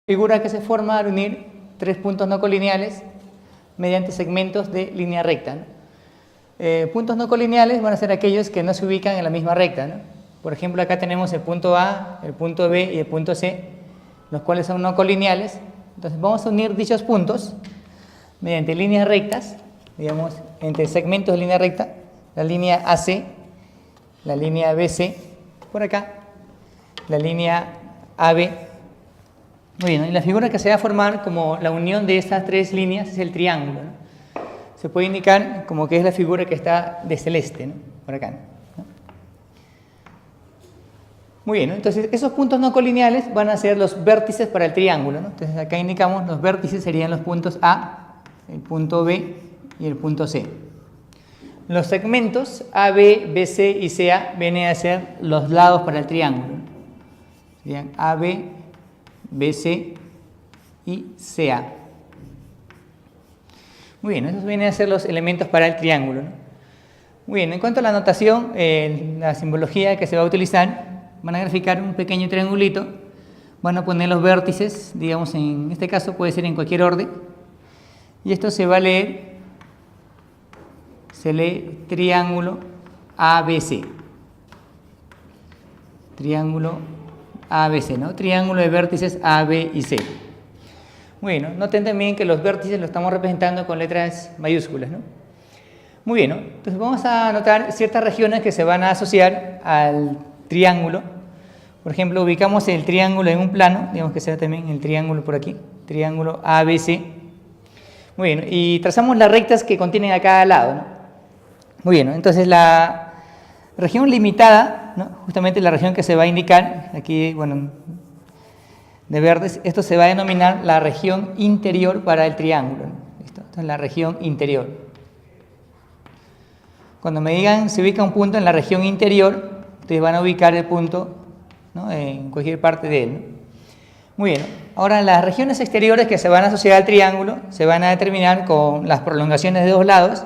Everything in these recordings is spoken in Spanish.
Figura que se forma al unir tres puntos no colineales mediante segmentos de línea recta, ¿no? Puntos no colineales van a ser aquellos que no se ubican en la misma recta, ¿no? Por ejemplo, acá tenemos el punto A, el punto B y el punto C, los cuales son no colineales. Entonces vamos a unir dichos puntos mediante líneas rectas, digamos, entre segmentos de línea recta, la línea AC, la línea BC, por acá, la línea AB. Muy bien, ¿no? Y la figura que se va a formar como la unión de estas tres líneas es el triángulo, ¿no? Se puede indicar como que es la figura que está de celeste, ¿no? Por acá, ¿no? Muy bien, ¿no? Entonces esos puntos no colineales van a ser los vértices para el triángulo, ¿no? Entonces acá indicamos los vértices serían los puntos A, el punto B y el punto C. Los segmentos AB, BC y CA vienen a ser los lados para el triángulo, ¿no? Serían AB, BC y CA. Muy bien, esos vienen a ser los elementos para el triángulo, ¿no? Muy bien, en cuanto a la notación, la simbología que se va a utilizar, van a graficar un pequeño triangulito, van a poner los vértices, digamos en este caso puede ser en cualquier orden, y esto se va a leer, se lee triángulo ABC. Triángulo ABC, ¿no? Triángulo de vértices A, B y C. Bueno, noten también que los vértices los estamos representando con letras mayúsculas, ¿no? Muy bien, ¿no? Entonces vamos a anotar ciertas regiones que se van a asociar al triángulo. Por ejemplo, ubicamos el triángulo en un plano, digamos que sea también el triángulo por aquí, triángulo ABC. Muy bien, y trazamos las rectas que contienen a cada lado, ¿no? Muy bien, ¿no? Entonces la región limitada, ¿no? Justamente la región que se va a indicar, aquí, bueno, de verdes, esto se va a denominar la región interior para el triángulo, ¿no? ¿Listo? Esta es la región interior. Cuando me digan se ubica un punto en la región interior, ustedes van a ubicar el punto, ¿no? En cualquier parte de él, ¿no? Muy bien, ahora las regiones exteriores que se van a asociar al triángulo se van a determinar con las prolongaciones de dos lados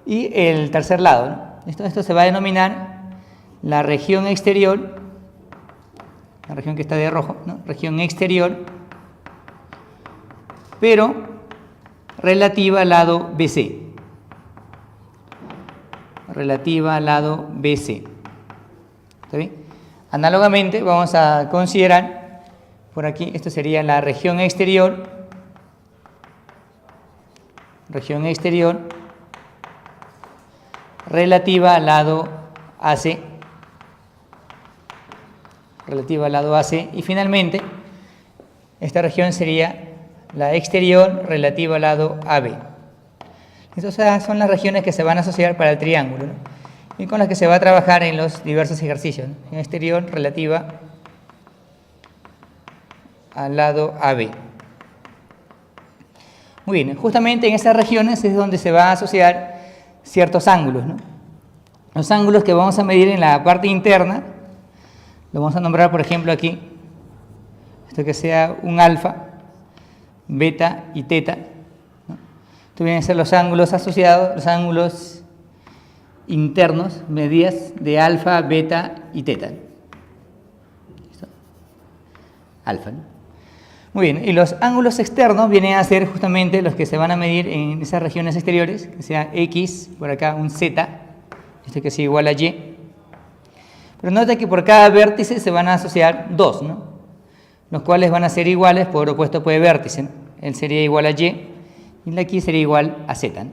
y el tercer lado, ¿no? Esto se va a denominar la región exterior, la región que está de rojo, ¿no? Región exterior, pero relativa al lado BC. Relativa al lado BC. ¿Está bien? Análogamente vamos a considerar, por aquí, esto sería la región exterior, relativa al lado AC, y finalmente esta región sería la exterior relativa al lado AB. Estas son las regiones que se van a asociar para el triángulo, ¿no? Y con las que se va a trabajar en los diversos ejercicios, ¿no? En exterior relativa al lado AB. Muy bien, justamente en esas regiones es donde se va a asociar ciertos ángulos, ¿no? Los ángulos que vamos a medir en la parte interna, lo vamos a nombrar, por ejemplo, aquí, esto que sea un alfa, beta y teta, ¿no? Estos vienen a ser los ángulos asociados, los ángulos internos, medidas de alfa, beta y teta. ¿Listo? Alfa, ¿no? Muy bien, y los ángulos externos vienen a ser justamente los que se van a medir en esas regiones exteriores, que sea X, por acá un Z, esto que sea igual a Y. Pero nota que por cada vértice se van a asociar dos, ¿no? Los cuales van a ser iguales por opuesto de vértice, ¿no? Él sería igual a Y y la aquí sería igual a Z, ¿no?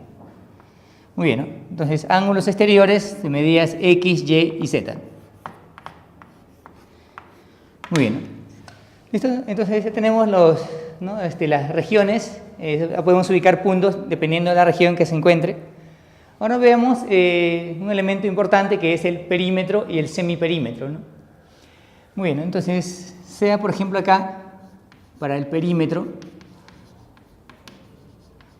Muy bien, ¿no? Entonces ángulos exteriores de medidas X, Y y Z. Muy bien, ¿no? ¿Listo? Entonces ya tenemos las regiones, podemos ubicar puntos dependiendo de la región que se encuentre. Ahora veamos un elemento importante que es el perímetro y el semiperímetro, ¿no? Muy bien, entonces sea por ejemplo acá, para el perímetro,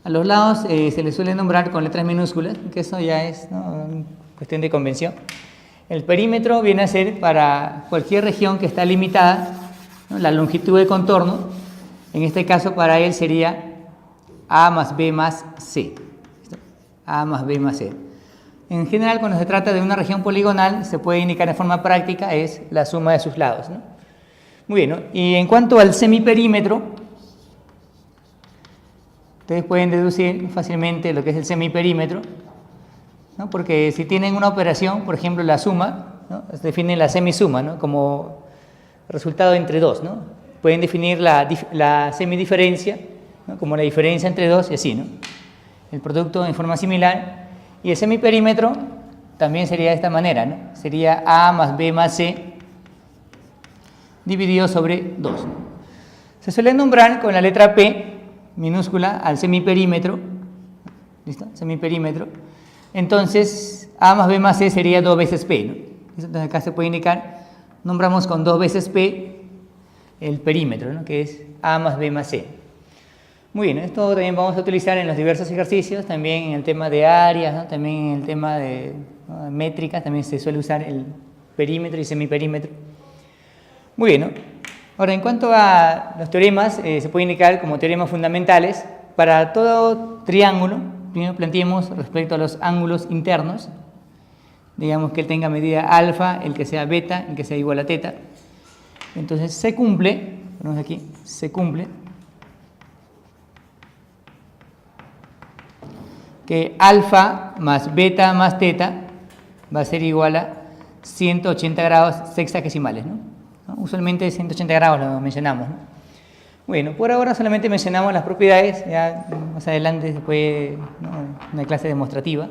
a los lados se les suele nombrar con letras minúsculas, que eso ya es, ¿no?, cuestión de convención. El perímetro viene a ser para cualquier región que está limitada, ¿no?, la longitud de contorno, en este caso para él sería A más B más C. A más B más C. En general, cuando se trata de una región poligonal, se puede indicar de forma práctica, es la suma de sus lados, ¿no? Muy bien, ¿no? Y en cuanto al semiperímetro, ustedes pueden deducir fácilmente lo que es el semiperímetro, ¿no? Porque si tienen una operación, por ejemplo la suma, ¿no? Se define la semisuma, ¿no? Como resultado entre dos, ¿no? Pueden definir la semidiferencia, ¿no? Como la diferencia entre dos y así, ¿no? El producto en forma similar. Y el semiperímetro también sería de esta manera, ¿no? Sería A más B más C dividido sobre 2. Se suele nombrar con la letra P minúscula al semiperímetro. ¿Listo? Semiperímetro. Entonces, A más B más C sería 2 veces P, ¿no? Entonces acá se puede indicar, nombramos con 2 veces P el perímetro, ¿no? Que es A más B más C. Muy bien, esto también vamos a utilizar en los diversos ejercicios, también en el tema de áreas, ¿no? También en el tema de, ¿no?, métricas, también se suele usar el perímetro y semiperímetro. Muy bien, ¿no? Ahora, en cuanto a los teoremas, se puede indicar como teoremas fundamentales. Para todo triángulo, primero planteemos respecto a los ángulos internos, digamos que él tenga medida alfa, el que sea beta, el que sea igual a teta. Entonces se cumple, ponemos aquí, se cumple que alfa más beta más teta va a ser igual a 180 grados sexagesimales, ¿no? Usualmente 180 grados lo mencionamos, ¿no? Bueno, por ahora solamente mencionamos las propiedades, ya más adelante después, ¿no?, una clase demostrativa.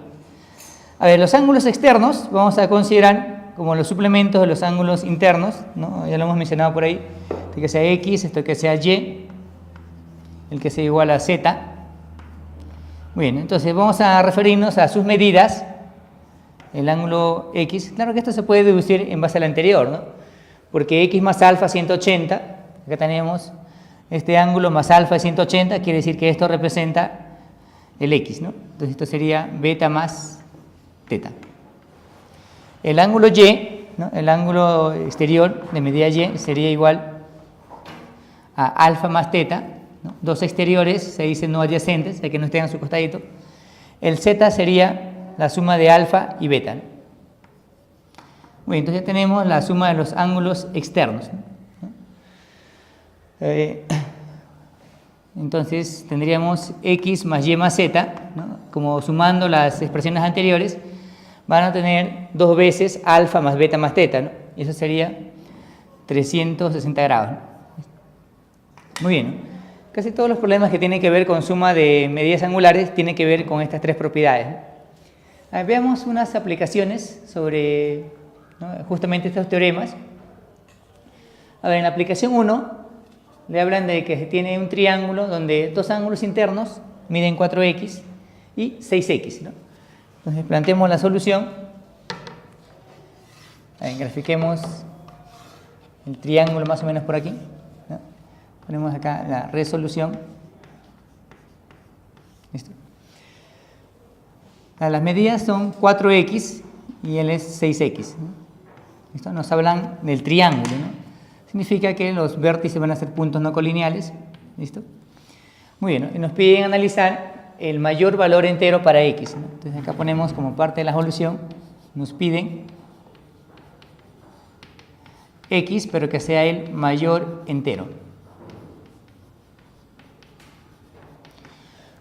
A ver, los ángulos externos vamos a considerar como los suplementos de los ángulos internos, ¿no? Ya lo hemos mencionado por ahí, este que sea X, esto que sea Y, el que sea igual a Z. Muy bien, entonces vamos a referirnos a sus medidas, el ángulo X. Claro que esto se puede deducir en base al anterior, ¿no? Porque X más alfa 180, acá tenemos este ángulo más alfa de 180, quiere decir que esto representa el X, ¿no? Entonces esto sería beta más teta. El ángulo Y, ¿no?, el ángulo exterior de medida Y sería igual a alfa más teta, ¿no? Dos exteriores se dicen no adyacentes, hay que no estén a su costadito. El Z sería la suma de alfa y beta, ¿no? Bueno, entonces ya tenemos la suma de los ángulos externos, ¿no? Entonces tendríamos X más Y más Z, ¿no? Como sumando las expresiones anteriores, van a tener 2 veces alfa más beta más teta, ¿no? Y eso sería 360 grados, ¿no? Muy bien, ¿no? Casi todos los problemas que tienen que ver con suma de medidas angulares tienen que ver con estas tres propiedades, ¿no? A ver, veamos unas aplicaciones sobre, ¿no?, justamente estos teoremas. A ver, en la aplicación 1 le hablan de que tiene un triángulo donde dos ángulos internos miden 4x y 6x, ¿no? Entonces planteemos la solución. A ver, grafiquemos el triángulo más o menos por aquí, ¿no? Ponemos acá la resolución. ¿Listo? Las medidas son 4x y él es 6x, ¿no? ¿Listo? Nos hablan del triángulo, ¿no? Significa que los vértices van a ser puntos no colineales. ¿Listo? Muy bien, ¿no? Y nos piden analizar el mayor valor entero para x, ¿no? Entonces acá ponemos como parte de la solución, nos piden x, pero que sea el mayor entero.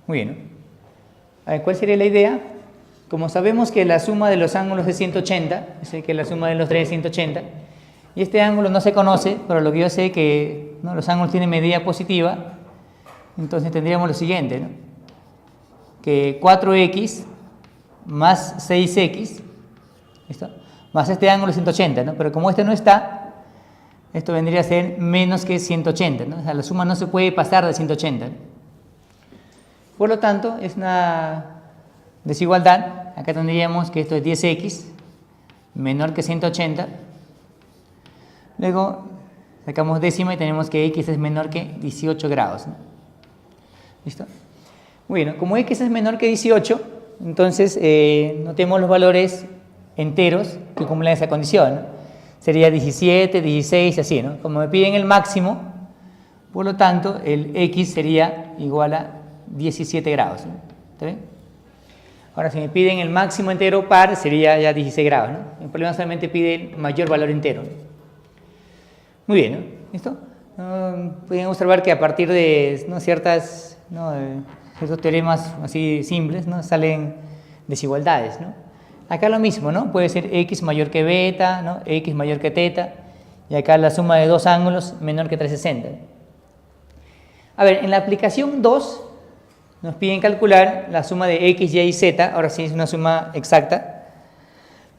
Muy bien, ¿no? A ver, ¿cuál sería la idea? Como sabemos que la suma de los ángulos es 180, es decir, que la suma de los tres es 180, y este ángulo no se conoce, pero lo que yo sé es que, ¿no?, los ángulos tienen medida positiva, entonces tendríamos lo siguiente, ¿no?, que 4x más 6x, ¿listo?, más este ángulo 180, ¿no? Pero como este no está, esto vendría a ser menos que 180, ¿no? O sea, la suma no se puede pasar de 180, ¿no? Por lo tanto, es una desigualdad. Acá tendríamos que esto es 10x menor que 180. Luego sacamos décima y tenemos que x es menor que 18 grados, ¿no? ¿Listo? Bueno, como x es menor que 18, entonces notemos los valores enteros que cumplen esa condición, ¿no? Sería 17, 16, así, ¿no? Como me piden el máximo, por lo tanto, el x sería igual a 17 grados, ¿no? ¿Está bien? Ahora, si me piden el máximo entero par, sería ya 16 grados, ¿no? El problema solamente pide el mayor valor entero. Muy bien, ¿no? ¿Listo? Pueden observar que a partir de ciertos teoremas así simples, ¿no? Salen desigualdades, ¿no? Acá lo mismo, ¿no? Puede ser x mayor que beta, ¿no? X mayor que teta, y acá la suma de dos ángulos menor que 360. A ver, en la aplicación 2 nos piden calcular la suma de x, y y z, ahora sí es una suma exacta.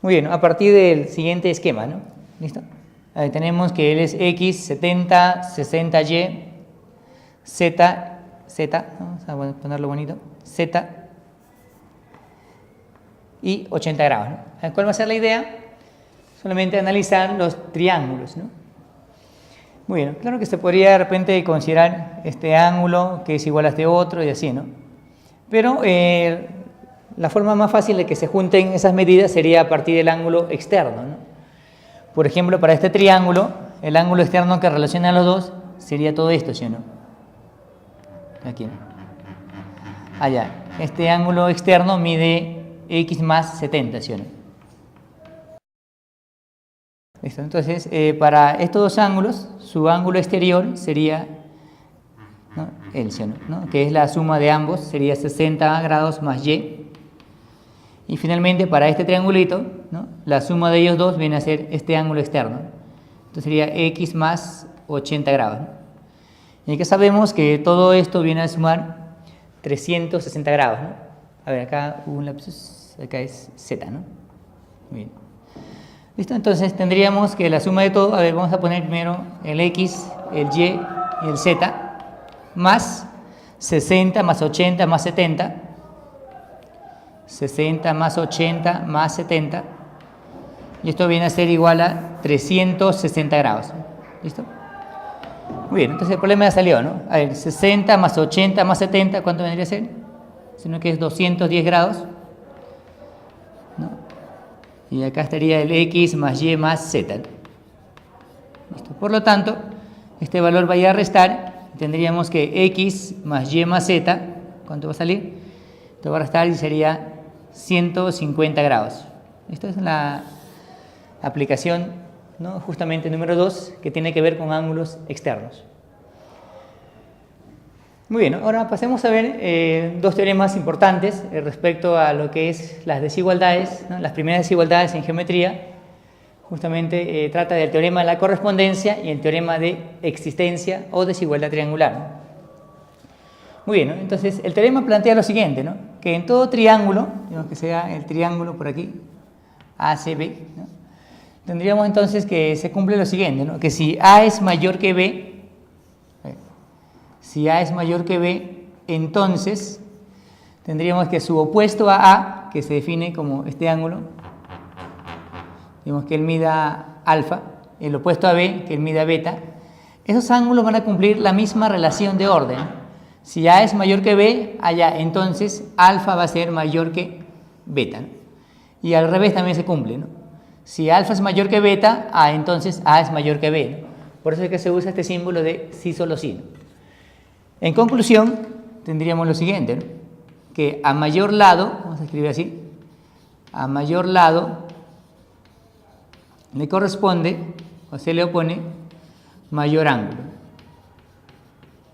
Muy bien, a partir del siguiente esquema, ¿no? ¿Listo? Ahí tenemos que él es x, 70, 60y, z, ¿no? Vamos a ponerlo bonito, z y 80 grados, ¿no? ¿Cuál va a ser la idea? Solamente analizar los triángulos, ¿no? Muy bien, claro que se podría de repente considerar este ángulo que es igual a este otro y así, ¿no? Pero la forma más fácil de que se junten esas medidas sería a partir del ángulo externo, ¿no? Por ejemplo, para este triángulo, el ángulo externo que relaciona a los dos sería todo esto, ¿sí o no? Aquí, ¿no? Allá. Este ángulo externo mide x más 70, ¿sí o no? ¿Listo? Entonces, para estos dos ángulos, su ángulo exterior sería, ¿no? El, ¿sí o no? Que es la suma de ambos, sería 60 grados más y. Y finalmente, para este triangulito, ¿no? La suma de ellos dos viene a ser este ángulo externo. Entonces sería x más 80 grados, ¿no? Y aquí sabemos que todo esto viene a sumar 360 grados, ¿no? A ver, acá hubo un lapsus, acá es z, ¿no? Muy bien. ¿Listo? Entonces tendríamos que la suma de todo, a ver, vamos a poner primero el x, el y y el z, más 60 más 80 más 70, 60 más 80 más 70, y esto viene a ser igual a 360 grados. ¿Listo? Muy bien, entonces el problema ya salió, ¿no? A ver, 60 más 80 más 70, ¿cuánto vendría a ser? Sino que es 210 grados, ¿no? Y acá estaría el x más y más z. ¿Listo? Por lo tanto, este valor va a ir a restar. Tendríamos que x más y más z, ¿cuánto va a salir? Esto va a restar y sería 150 grados. Esta es la aplicación, ¿no? Justamente número 2, que tiene que ver con ángulos externos. Muy bien, ahora pasemos a ver dos teoremas importantes respecto a lo que es las desigualdades, ¿no? Las primeras desigualdades en geometría. Justamente trata del teorema de la correspondencia y el teorema de existencia o desigualdad triangular, ¿no? Muy bien, ¿no? Entonces el teorema plantea lo siguiente, ¿no? Que en todo triángulo, digamos que sea el triángulo por aquí, ACB, ¿no? Tendríamos entonces que se cumple lo siguiente, ¿no? Que si A es mayor que B, si A es mayor que B, entonces tendríamos que su opuesto a A, que se define como este ángulo, digamos que él mida alfa, el opuesto a B, que él mida beta, esos ángulos van a cumplir la misma relación de orden. Si A es mayor que B, allá entonces alfa va a ser mayor que beta, ¿no? Y al revés también se cumple, ¿no? Si alfa es mayor que beta, entonces A es mayor que B, ¿no? Por eso es que se usa este símbolo de sí solo sí, ¿no? En conclusión, tendríamos lo siguiente, ¿no? Que a mayor lado, vamos a escribir así, a mayor lado le corresponde, o se le opone, mayor ángulo.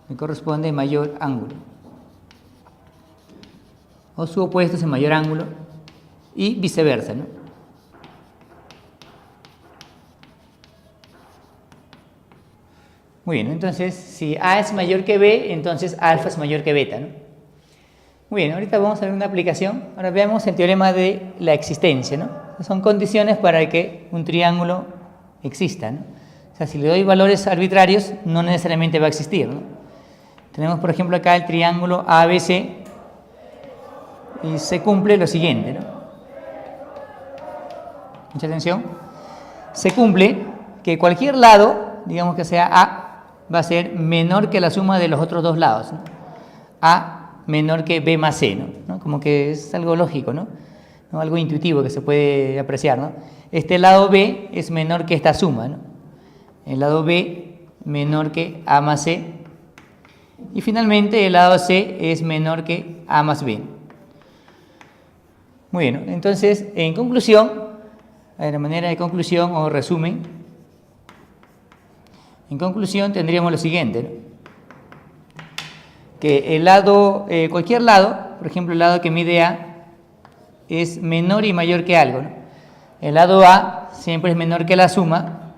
Le corresponde mayor ángulo. O su opuesto es el mayor ángulo y viceversa, ¿no? Muy bien, entonces si A es mayor que B, entonces alfa es mayor que beta, ¿no? Muy bien, ahorita vamos a ver una aplicación. Ahora veamos el teorema de la existencia, ¿no? Son condiciones para que un triángulo exista, ¿no? O sea, si le doy valores arbitrarios, no necesariamente va a existir, ¿no? Tenemos, por ejemplo, acá el triángulo ABC y se cumple lo siguiente, ¿no? Mucha atención. Se cumple que cualquier lado, digamos que sea A, va a ser menor que la suma de los otros dos lados, ¿no? A menor que B más C, ¿no? Como que es algo lógico, ¿no? Algo intuitivo que se puede apreciar, ¿no? Este lado B es menor que esta suma, ¿no? El lado B menor que A más C. Y finalmente el lado C es menor que A más B. Muy bien, ¿no? Entonces, en conclusión, de manera de conclusión o resumen, En conclusión, tendríamos lo siguiente, ¿no? Que el lado, cualquier lado, por ejemplo, el lado que mide A, es menor y mayor que algo, ¿no? El lado A siempre es menor que la suma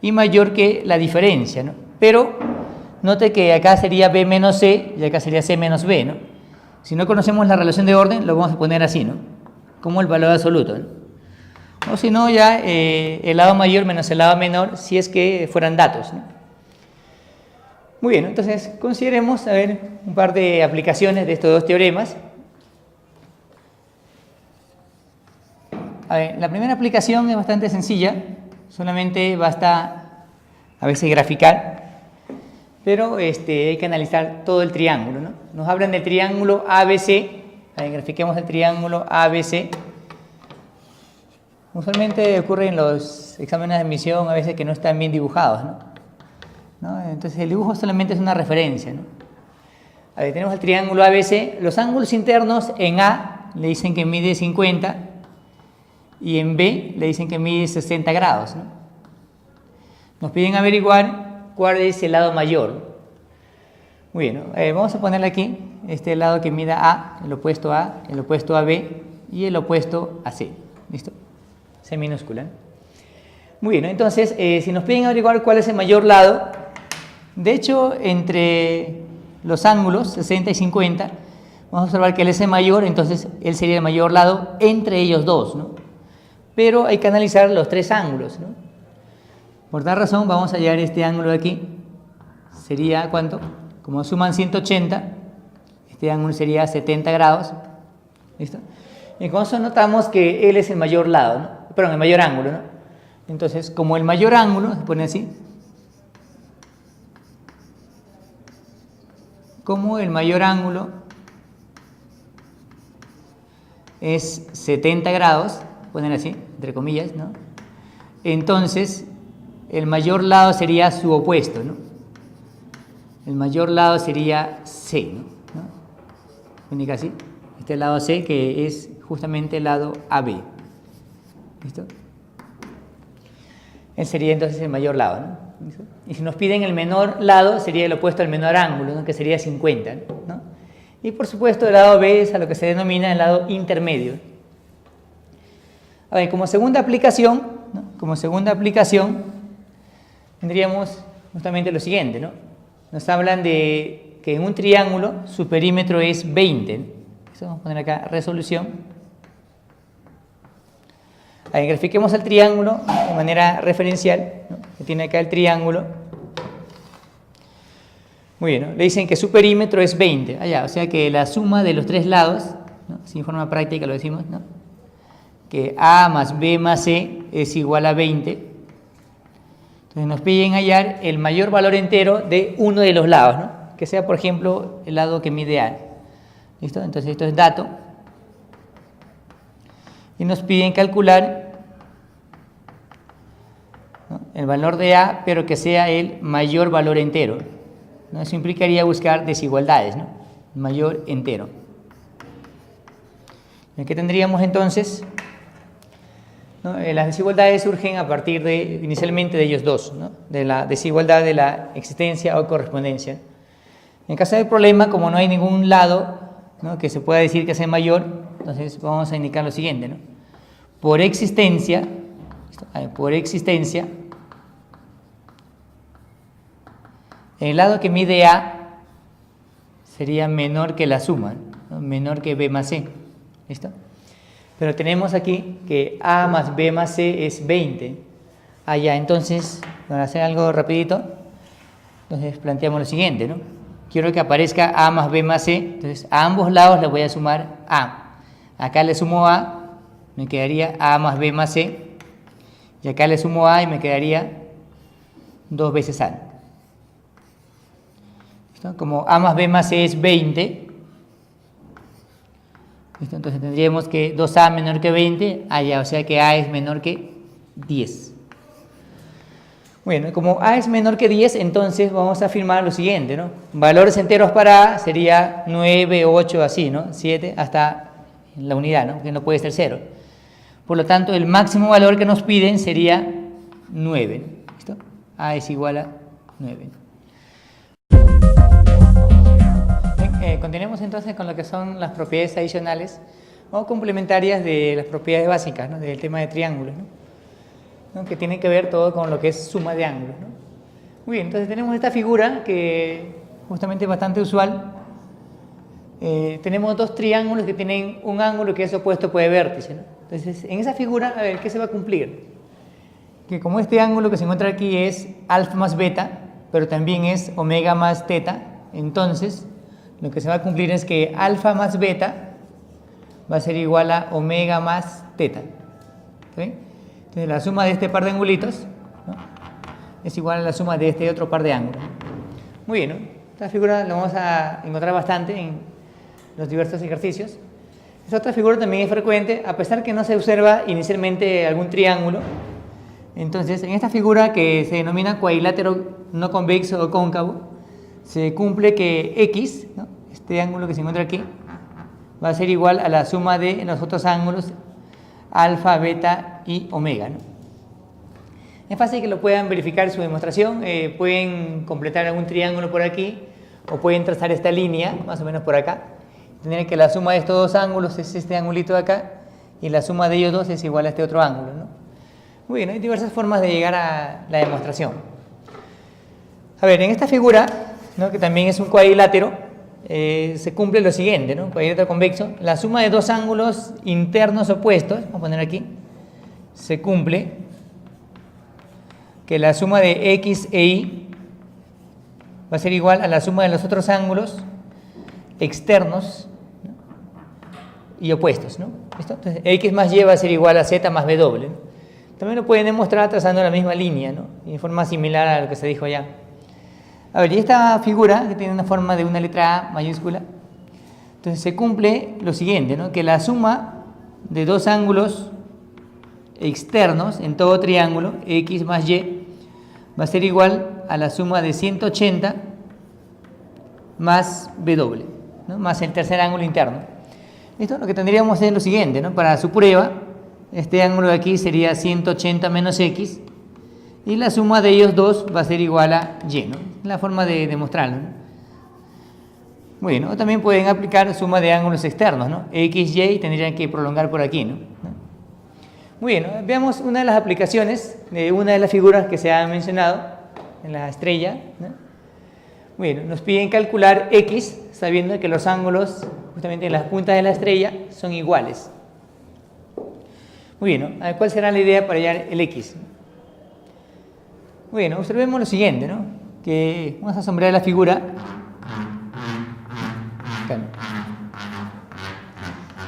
y mayor que la diferencia, ¿no? Pero note que acá sería B menos C y acá sería C menos B, ¿no? Si no conocemos la relación de orden, lo vamos a poner así, ¿no? Como el valor absoluto, ¿no? O si no, ya el lado mayor menos el lado menor, si es que fueran datos, ¿no? Muy bien, entonces consideremos, a ver, un par de aplicaciones de estos dos teoremas. A ver, la primera aplicación es bastante sencilla, solamente basta a veces graficar, pero hay que analizar todo el triángulo, ¿no? Nos hablan del triángulo ABC, a ver, grafiquemos el triángulo ABC. Usualmente ocurre en los exámenes de admisión a veces que no están bien dibujados, ¿no? Entonces el dibujo solamente es una referencia, ¿no? A ver, tenemos el triángulo ABC, los ángulos internos en A le dicen que mide 50 y en B le dicen que mide 60 grados, ¿no? Nos piden averiguar cuál es el lado mayor. Muy bien, ¿no? Vamos a ponerle aquí este lado que mida A, el opuesto a B y el opuesto a C. ¿Listo? C minúscula, ¿no? Muy bien, ¿no? Entonces, si nos piden averiguar cuál es el mayor lado, de hecho, entre los ángulos 60 y 50, vamos a observar que él es el mayor, entonces él sería el mayor lado entre ellos dos, ¿no? Pero hay que analizar los tres ángulos, ¿no? Por tal razón, vamos a hallar este ángulo de aquí. Sería, ¿cuánto? Como suman 180, este ángulo sería 70 grados. ¿Listo? Y con eso notamos que él es el mayor lado, ¿no? Perdón, el mayor ángulo, ¿no? Entonces, como el mayor ángulo, se pone así, como el mayor ángulo es 70 grados, poner así, entre comillas, ¿no? Entonces, el mayor lado sería su opuesto, ¿no? El mayor lado sería C, ¿no? Indica así, este lado C que es justamente el lado AB. ¿Listo? Él sería entonces el mayor lado, ¿no? ¿Listo? Y si nos piden el menor lado, sería el opuesto al menor ángulo, ¿no? Que sería 50, ¿no? Y por supuesto el lado B es a lo que se denomina el lado intermedio. A ver, como segunda aplicación, ¿no? Como segunda aplicación, tendríamos justamente lo siguiente, ¿no? Nos hablan de que en un triángulo su perímetro es 20, ¿no? Eso vamos a poner acá, resolución. A ver, grafiquemos el triángulo de manera referencial, ¿no? Que tiene acá el triángulo. Muy bien, ¿no? Le dicen que su perímetro es 20, allá, o sea que la suma de los tres lados, ¿no? Sin forma práctica lo decimos, ¿no? Que A más B más C es igual a 20. Entonces nos piden hallar el mayor valor entero de uno de los lados, ¿no? Que sea, por ejemplo, el lado que mide A. ¿Listo? Entonces esto es dato. Y nos piden calcular, ¿no? El valor de A, pero que sea el mayor valor entero, ¿no? Eso implicaría buscar desigualdades, ¿no? Mayor entero. ¿Qué tendríamos entonces? ¿No? Las desigualdades surgen a partir de, inicialmente, de ellos dos, ¿no? De la desigualdad de la existencia o correspondencia. En caso del problema, como no hay ningún lado, ¿no? Que se pueda decir que sea mayor, entonces vamos a indicar lo siguiente, ¿no? Por existencia, el lado que mide A sería menor que la suma, ¿no? Menor que B más C. ¿Listo? Pero tenemos aquí que A más B más C es 20. Ya, entonces, para hacer algo rapidito, entonces planteamos lo siguiente, ¿no? Quiero que aparezca A más B más C, entonces a ambos lados le voy a sumar A. Acá le sumo A, me quedaría A más B más C, y acá le sumo A y me quedaría 2 veces A. ¿Listo? Como A más B más C es 20, ¿listo? Entonces tendríamos que 2A menor que 20, ya, o sea que A es menor que 10. Bueno, como A es menor que 10, entonces vamos a afirmar lo siguiente, ¿no? Valores enteros para A sería 9, 8, así, ¿no? 7 hasta la unidad, ¿no? Que no puede ser 0. Por lo tanto, el máximo valor que nos piden sería 9. ¿Listo? A es igual a 9. Continuemos entonces con lo que son las propiedades adicionales o complementarias de las propiedades básicas, ¿no? Del tema de triángulos, ¿no? Que tiene que ver todo con lo que es suma de ángulos, ¿no? Muy bien, entonces tenemos esta figura que justamente es bastante usual. Tenemos dos triángulos que tienen un ángulo que es opuesto por el vértice, ¿no? Entonces, en esa figura, a ver, ¿qué se va a cumplir? Que como este ángulo que se encuentra aquí es alfa más beta, pero también es omega más teta, entonces lo que se va a cumplir es que alfa más beta va a ser igual a omega más teta. ¿Sí? Entonces la suma de este par de angulitos, ¿no?, es igual a la suma de este otro par de ángulos. Muy bien, ¿no? Esta figura la vamos a encontrar bastante en los diversos ejercicios. Esta otra figura también es frecuente, a pesar que no se observa inicialmente algún triángulo. Entonces, en esta figura que se denomina cuadrilátero no convexo o cóncavo, se cumple que X, ¿no?, este ángulo que se encuentra aquí, va a ser igual a la suma de los otros ángulos alfa, beta y omega, ¿no? Es fácil que lo puedan verificar su demostración, pueden completar algún triángulo por aquí o pueden trazar esta línea más o menos por acá. Tendrían que la suma de estos dos ángulos es este angulito de acá y la suma de ellos dos es igual a este otro ángulo, ¿no? Muy bien, hay diversas formas de llegar a la demostración. A ver, en esta figura, ¿no?, que también es un cuadrilátero, se cumple lo siguiente, ¿no? Cuadrilátero convexo, la suma de dos ángulos internos opuestos, vamos a poner aquí, se cumple que la suma de X e Y va a ser igual a la suma de los otros ángulos externos, ¿no?, y opuestos, ¿no? ¿Listo? Entonces, X más Y va a ser igual a Z más W, ¿no? También lo pueden demostrar trazando la misma línea, ¿no?, en forma similar a lo que se dijo ya. A ver, y esta figura, que tiene una forma de una letra A mayúscula, entonces se cumple lo siguiente, ¿no?, que la suma de dos ángulos externos en todo triángulo, X más Y, va a ser igual a la suma de 180 más W, ¿no?, más el tercer ángulo interno. Esto lo que tendríamos es lo siguiente, ¿no?, para su prueba, este ángulo de aquí sería 180 menos X, y la suma de ellos dos va a ser igual a Y, ¿no? La forma de demostrarlo, ¿no? Muy bien, ¿no? También pueden aplicar suma de ángulos externos, ¿no? X, Y, y tendrían que prolongar por aquí, ¿no? Muy bien, ¿no? Veamos una de las aplicaciones de una de las figuras que se ha mencionado en la estrella, ¿no? Muy bien, nos piden calcular X, sabiendo que los ángulos justamente en las puntas de la estrella son iguales. Muy bien, ¿no? A ver, ¿cuál será la idea para hallar el X? Muy bien, observemos lo siguiente, ¿no? Que vamos a sombrear la figura. Acá, ¿no?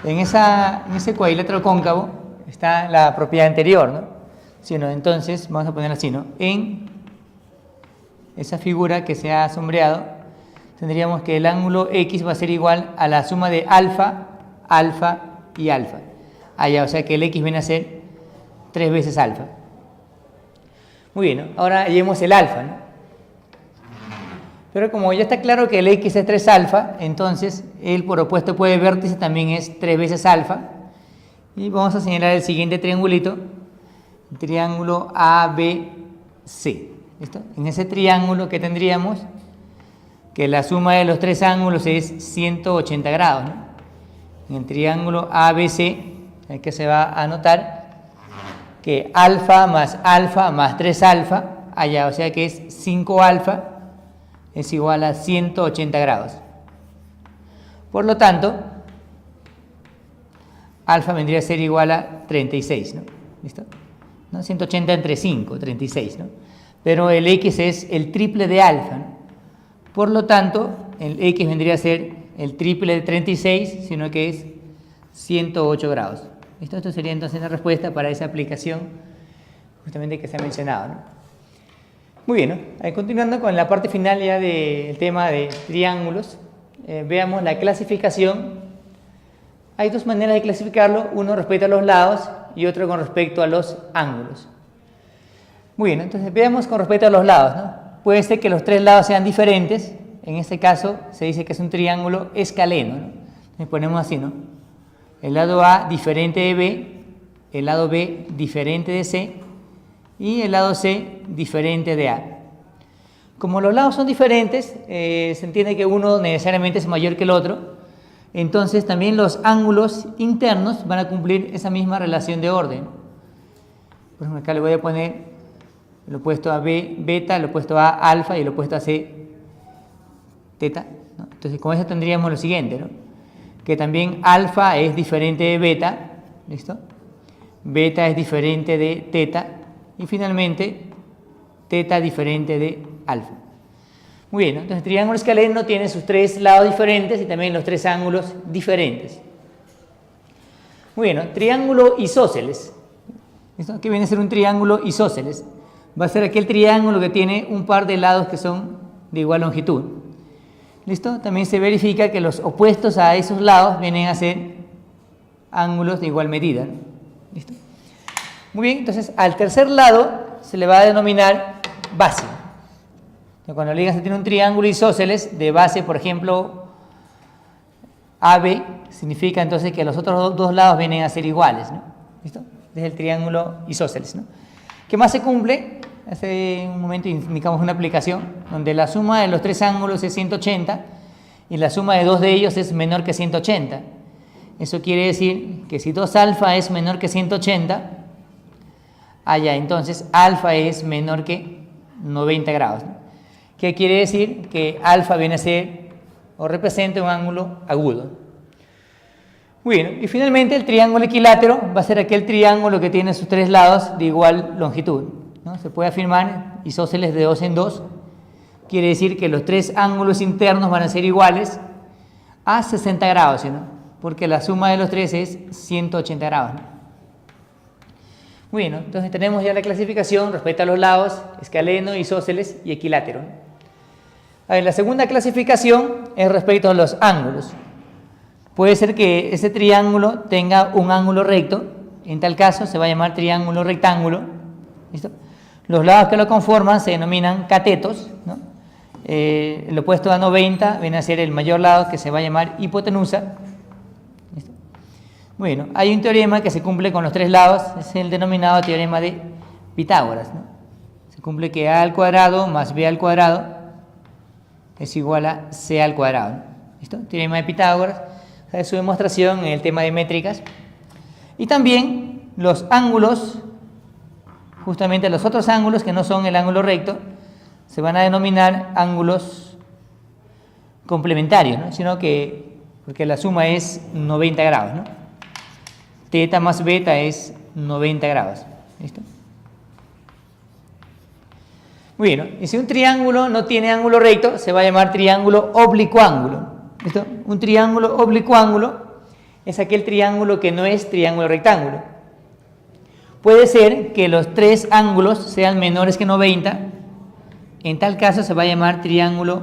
En ese cuadrilátero cóncavo está la propiedad anterior, ¿no? ¿Sí, no? Entonces, vamos a poner así, ¿no? En esa figura que se ha sombreado, tendríamos que el ángulo X va a ser igual a la suma de alfa, alfa y alfa. Allá, o sea que el X viene a ser 3 veces alfa. Muy bien, ¿no? Ahora hallemos el alfa, ¿no? Pero como ya está claro que el X es 3 alfa, entonces el por opuesto por el vértice también es 3 veces alfa. Y vamos a señalar el siguiente triangulito, el triángulo ABC. ¿Listo? En ese triángulo que tendríamos que la suma de los tres ángulos es 180 grados, ¿no? En el triángulo ABC, que se va a anotar que alfa más 3 alfa, allá, o sea que es 5 alfa, es igual a 180 grados. Por lo tanto, alfa vendría a ser igual a 36, ¿no? ¿Listo? ¿No? 180 entre 5, 36, ¿no? Pero el X es el triple de alfa, ¿no? Por lo tanto, el X vendría a ser el triple de 36, sino que es 108 grados. ¿Listo? Esto sería entonces la respuesta para esa aplicación justamente que se ha mencionado, ¿no? Muy bien, ¿no? Continuando con la parte final ya del tema de triángulos, veamos la clasificación. Hay dos maneras de clasificarlo, uno respecto a los lados y otro con respecto a los ángulos. Muy bien, entonces veamos con respecto a los lados, ¿no? Puede ser que los tres lados sean diferentes, en este caso se dice que es un triángulo escaleno, ¿no? Entonces ponemos así, ¿no? El lado A diferente de B, el lado B diferente de C y el lado C diferente de A. Como los lados son diferentes, se entiende que uno necesariamente es mayor que el otro, entonces también los ángulos internos van a cumplir esa misma relación de orden. Por ejemplo, acá le voy a poner el opuesto a B, beta, el opuesto a alfa y el opuesto a C, teta, ¿no? Entonces con eso tendríamos lo siguiente, ¿no? Que también alfa es diferente de beta, ¿listo? Beta es diferente de teta y finalmente teta diferente de alfa. Muy bien, ¿no? Entonces el triángulo escaleno tiene sus tres lados diferentes y también los tres ángulos diferentes. Muy bien, ¿no? Triángulo isósceles. ¿Listo? ¿Qué viene a ser un triángulo isósceles? Va a ser aquel triángulo que tiene un par de lados que son de igual longitud. ¿Listo? También se verifica que los opuestos a esos lados vienen a ser ángulos de igual medida, ¿no? ¿Listo? Muy bien, entonces al tercer lado se le va a denominar base. Cuando le digas que tiene un triángulo isósceles de base, por ejemplo, AB, significa entonces que los otros dos lados vienen a ser iguales, ¿no? ¿Listo? Es el triángulo isósceles, ¿no? ¿Qué más se cumple? Hace un momento indicamos una aplicación donde la suma de los tres ángulos es 180 y la suma de dos de ellos es menor que 180. Eso quiere decir que si 2 alfa es menor que 180, entonces alfa es menor que 90 grados, ¿no? ¿Qué quiere decir? Que alfa viene a ser o representa un ángulo agudo. Muy bien, y finalmente el triángulo equilátero va a ser aquel triángulo que tiene sus tres lados de igual longitud, ¿no? Se puede afirmar isósceles de 2 en 2, quiere decir que los tres ángulos internos van a ser iguales a 60 grados, ¿no? Porque la suma de los tres es 180 grados, ¿no? Muy bien, ¿no? Entonces tenemos ya la clasificación respecto a los lados, escaleno, isósceles y equilátero, ¿no? A ver, la segunda clasificación es respecto a los ángulos. Puede ser que ese triángulo tenga un ángulo recto, en tal caso se va a llamar triángulo rectángulo, ¿listo? Los lados que lo conforman se denominan catetos, ¿no? El opuesto a 90 viene a ser el mayor lado, que se va a llamar hipotenusa. ¿Listo? Bueno, hay un teorema que se cumple con los tres lados, es el denominado teorema de Pitágoras, ¿no? Se cumple que a al cuadrado más b al cuadrado es igual a c al cuadrado, ¿no? ¿Listo? Teorema de Pitágoras, es su demostración en el tema de métricas. Y también los ángulos, justamente los otros ángulos que no son el ángulo recto, se van a denominar ángulos complementarios, ¿no? Sino que, porque la suma es 90 grados, ¿no? Teta más beta es 90 grados. ¿Listo? Muy bien, ¿no? Y si un triángulo no tiene ángulo recto, se va a llamar triángulo oblicuángulo. ¿Listo? Un triángulo oblicuángulo es aquel triángulo que no es triángulo rectángulo. Puede ser que los tres ángulos sean menores que 90. En tal caso se va a llamar triángulo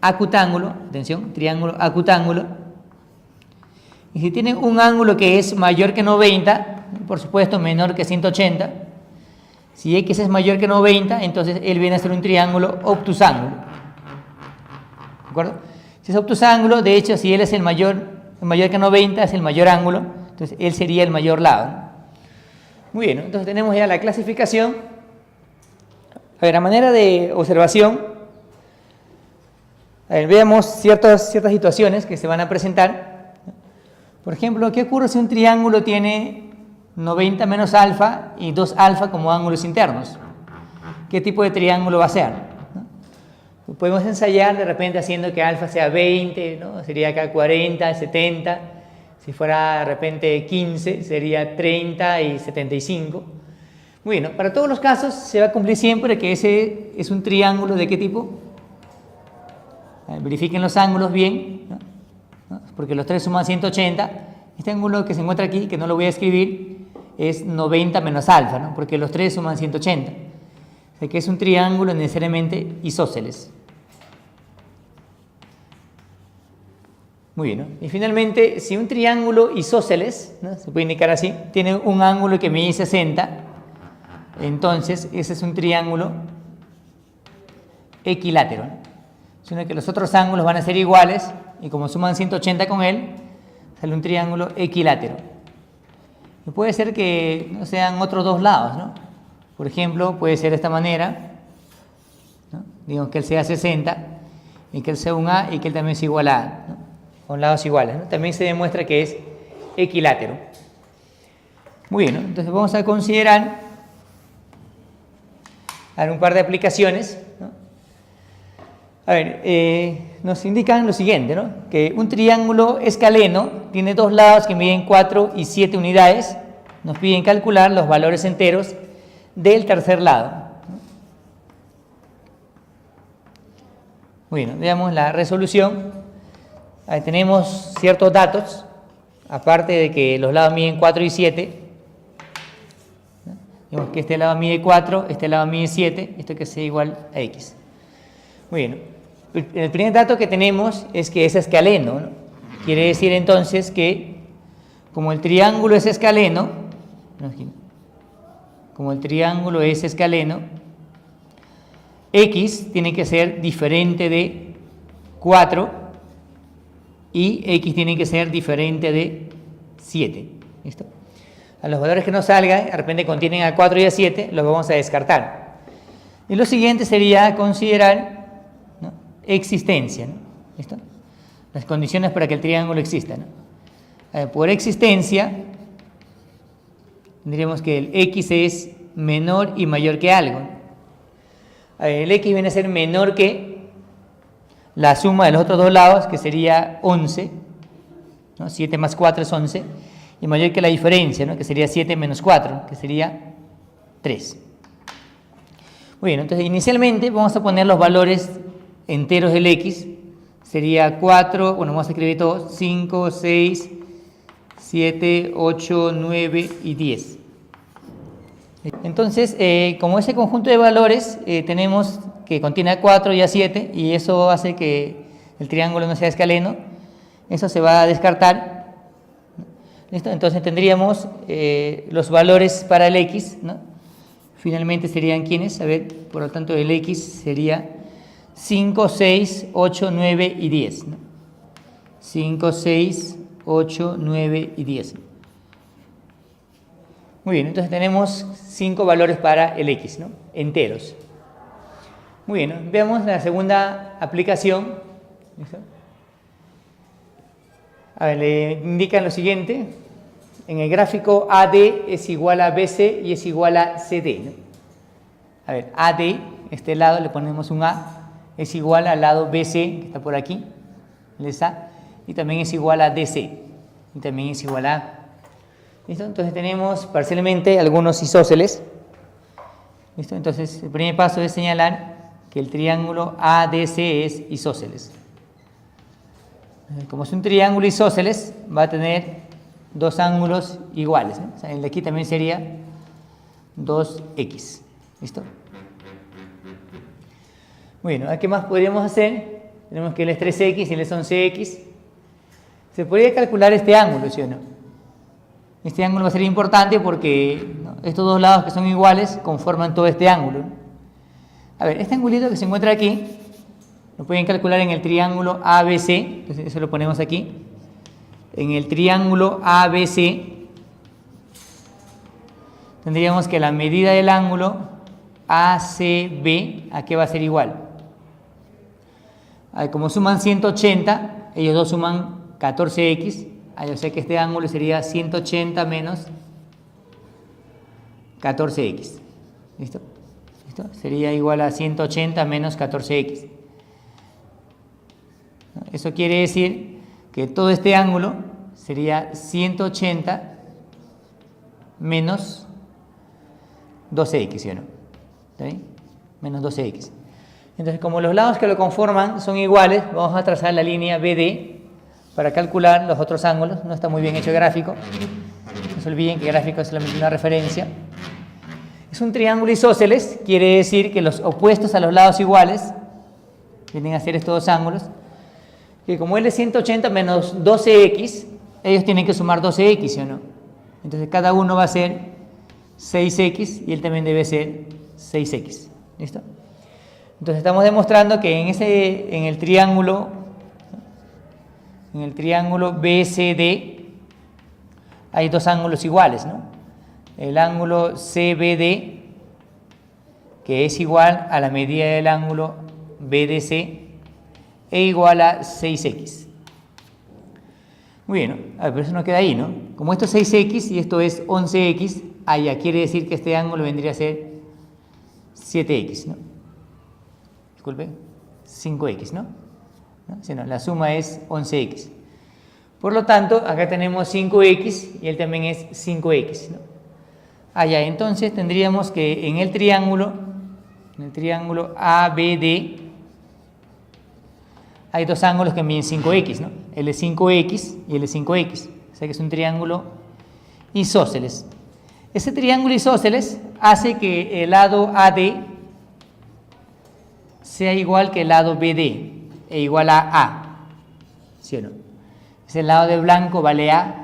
acutángulo. Atención, triángulo acutángulo. Y si tiene un ángulo que es mayor que 90, por supuesto menor que 180, si X es mayor que 90, entonces él viene a ser un triángulo obtusángulo. ¿De acuerdo? Si es obtusángulo, de hecho, si él es el mayor que 90, es el mayor ángulo, entonces él sería el mayor lado, ¿no? Muy bien, ¿no? Entonces tenemos ya la clasificación. A ver, a manera de observación, a ver, veamos ciertas situaciones que se van a presentar. Por ejemplo, ¿qué ocurre si un triángulo tiene 90 menos alfa y 2 alfa como ángulos internos? ¿Qué tipo de triángulo va a ser? ¿No? Podemos ensayar de repente haciendo que alfa sea 20, ¿no? Sería acá 40, 70. Si fuera de repente 15, sería 30 y 75. Bueno, para todos los casos se va a cumplir siempre que ese es un triángulo ¿de qué tipo? Verifiquen los ángulos bien, ¿no? Porque los tres suman 180. Este ángulo que se encuentra aquí, que no lo voy a escribir, es 90 menos alfa, ¿no? Porque los tres suman 180. O sea que es un triángulo necesariamente isósceles. Muy bien, ¿no? Y finalmente, si un triángulo isósceles, ¿no? Se puede indicar así, tiene un ángulo que mide 60, entonces ese es un triángulo equilátero, ¿no? Sino que los otros ángulos van a ser iguales y como suman 180 con él, sale un triángulo equilátero. Y puede ser que no sean otros dos lados, ¿no? Por ejemplo, puede ser de esta manera, ¿no? Digamos que él sea 60 y que él sea un A y que él también sea igual a A, ¿no? Con lados iguales, ¿no? También se demuestra que es equilátero. Muy bien, ¿no? Entonces vamos a considerar un par de aplicaciones, ¿no? A ver, nos indican lo siguiente, ¿no? Que un triángulo escaleno tiene dos lados que miden 4 y 7 unidades. Nos piden calcular los valores enteros del tercer lado, ¿no? Muy bien, veamos la resolución. Ahí tenemos ciertos datos, aparte de que los lados miden 4 y 7. Digamos que este lado mide 4, este lado mide 7, esto que sea igual a x. Muy bien. El primer dato que tenemos es que es escaleno, ¿no? Quiere decir entonces que como el triángulo es escaleno, x tiene que ser diferente de 4 y x tiene que ser diferente de 7. ¿Listo? A los valores que nos salgan, de repente contienen a 4 y a 7, los vamos a descartar. Y lo siguiente sería considerar, ¿no?, existencia, ¿no? ¿Listo? Las condiciones para que el triángulo exista, ¿no? Por existencia, tendríamos que el x es menor y mayor que algo. El x viene a ser menor que la suma de los otros dos lados, que sería 11, ¿no? 7 más 4 es 11. Y mayor que la diferencia, ¿no?, que sería 7 menos 4, que sería 3. Muy bien, entonces inicialmente vamos a poner los valores enteros del x. Sería 4, bueno, vamos a escribir todos, 5, 6, 7, 8, 9 y 10. Entonces, como ese conjunto de valores tenemos que contiene a 4 y a 7, y eso hace que el triángulo no sea escaleno, eso se va a descartar. ¿Listo? Entonces tendríamos los valores para el x, ¿no? Finalmente serían ¿quiénes? A ver, por lo tanto el x sería 5, 6, 8, 9 y 10, ¿no? 5, 6, 8, 9 y 10. Muy bien, entonces tenemos 5 valores para el x, ¿no?, enteros. Muy bien, ¿no? Veamos la segunda aplicación. ¿Listo? A ver, le indican lo siguiente. En el gráfico AD es igual a BC y es igual a CD, ¿no? A ver, AD, este lado le ponemos un A, es igual al lado BC, que está por aquí, el A, y también es igual a DC, y también es igual a A. ¿Listo? Entonces tenemos parcialmente algunos isósceles. ¿Listo? Entonces el primer paso es señalar que el triángulo ADC es isósceles. Como es un triángulo isósceles, va a tener dos ángulos iguales, ¿no? O sea, el de aquí también sería 2x. ¿Listo? Bueno, ¿qué más podríamos hacer? Tenemos que él es 3x y él es 11x. Se podría calcular este ángulo, ¿sí o no? Este ángulo va a ser importante porque, ¿no?, estos dos lados que son iguales conforman todo este ángulo, ¿no? A ver, este angulito que se encuentra aquí lo pueden calcular en el triángulo ABC, entonces eso lo ponemos aquí. En el triángulo ABC tendríamos que la medida del ángulo ACB, ¿a qué va a ser igual? Como suman 180, ellos dos suman 14x, yo sé que este ángulo sería 180 menos 14x. ¿Listo? ¿Listo? Sería igual a 180 menos 14x. Eso quiere decir que todo este ángulo sería 180 menos 12x, ¿sí o no? ¿Está bien? Menos 12x. Entonces, como los lados que lo conforman son iguales, vamos a trazar la línea BD para calcular los otros ángulos. No está muy bien hecho el gráfico. No se olviden que el gráfico es solamente una referencia. Es un triángulo isósceles, quiere decir que los opuestos a los lados iguales vienen a ser estos dos ángulos. Que como él es 180 menos 12x, ellos tienen que sumar 12x, ¿sí o no? Entonces cada uno va a ser 6x y él también debe ser 6x. ¿Listo? Entonces estamos demostrando que en el triángulo BCD hay dos ángulos iguales, ¿no? El ángulo CBD que es igual a la medida del ángulo BDC e igual a 6x. Muy bien, a ver, pero eso no queda ahí, ¿no? Como esto es 6x y esto es 11x, ya quiere decir que este ángulo vendría a ser 7x, ¿no? Disculpe, 5x, ¿no? Si no, la suma es 11x. Por lo tanto, acá tenemos 5x y él también es 5x, ¿no? Entonces tendríamos que en el triángulo ABD, hay dos ángulos que miden 5x, ¿no? El es 5x y el es 5x. O sea que es un triángulo isósceles. Ese triángulo isósceles hace que el lado AD sea igual que el lado BD e igual a A. ¿Sí o no? Es el lado de blanco vale A.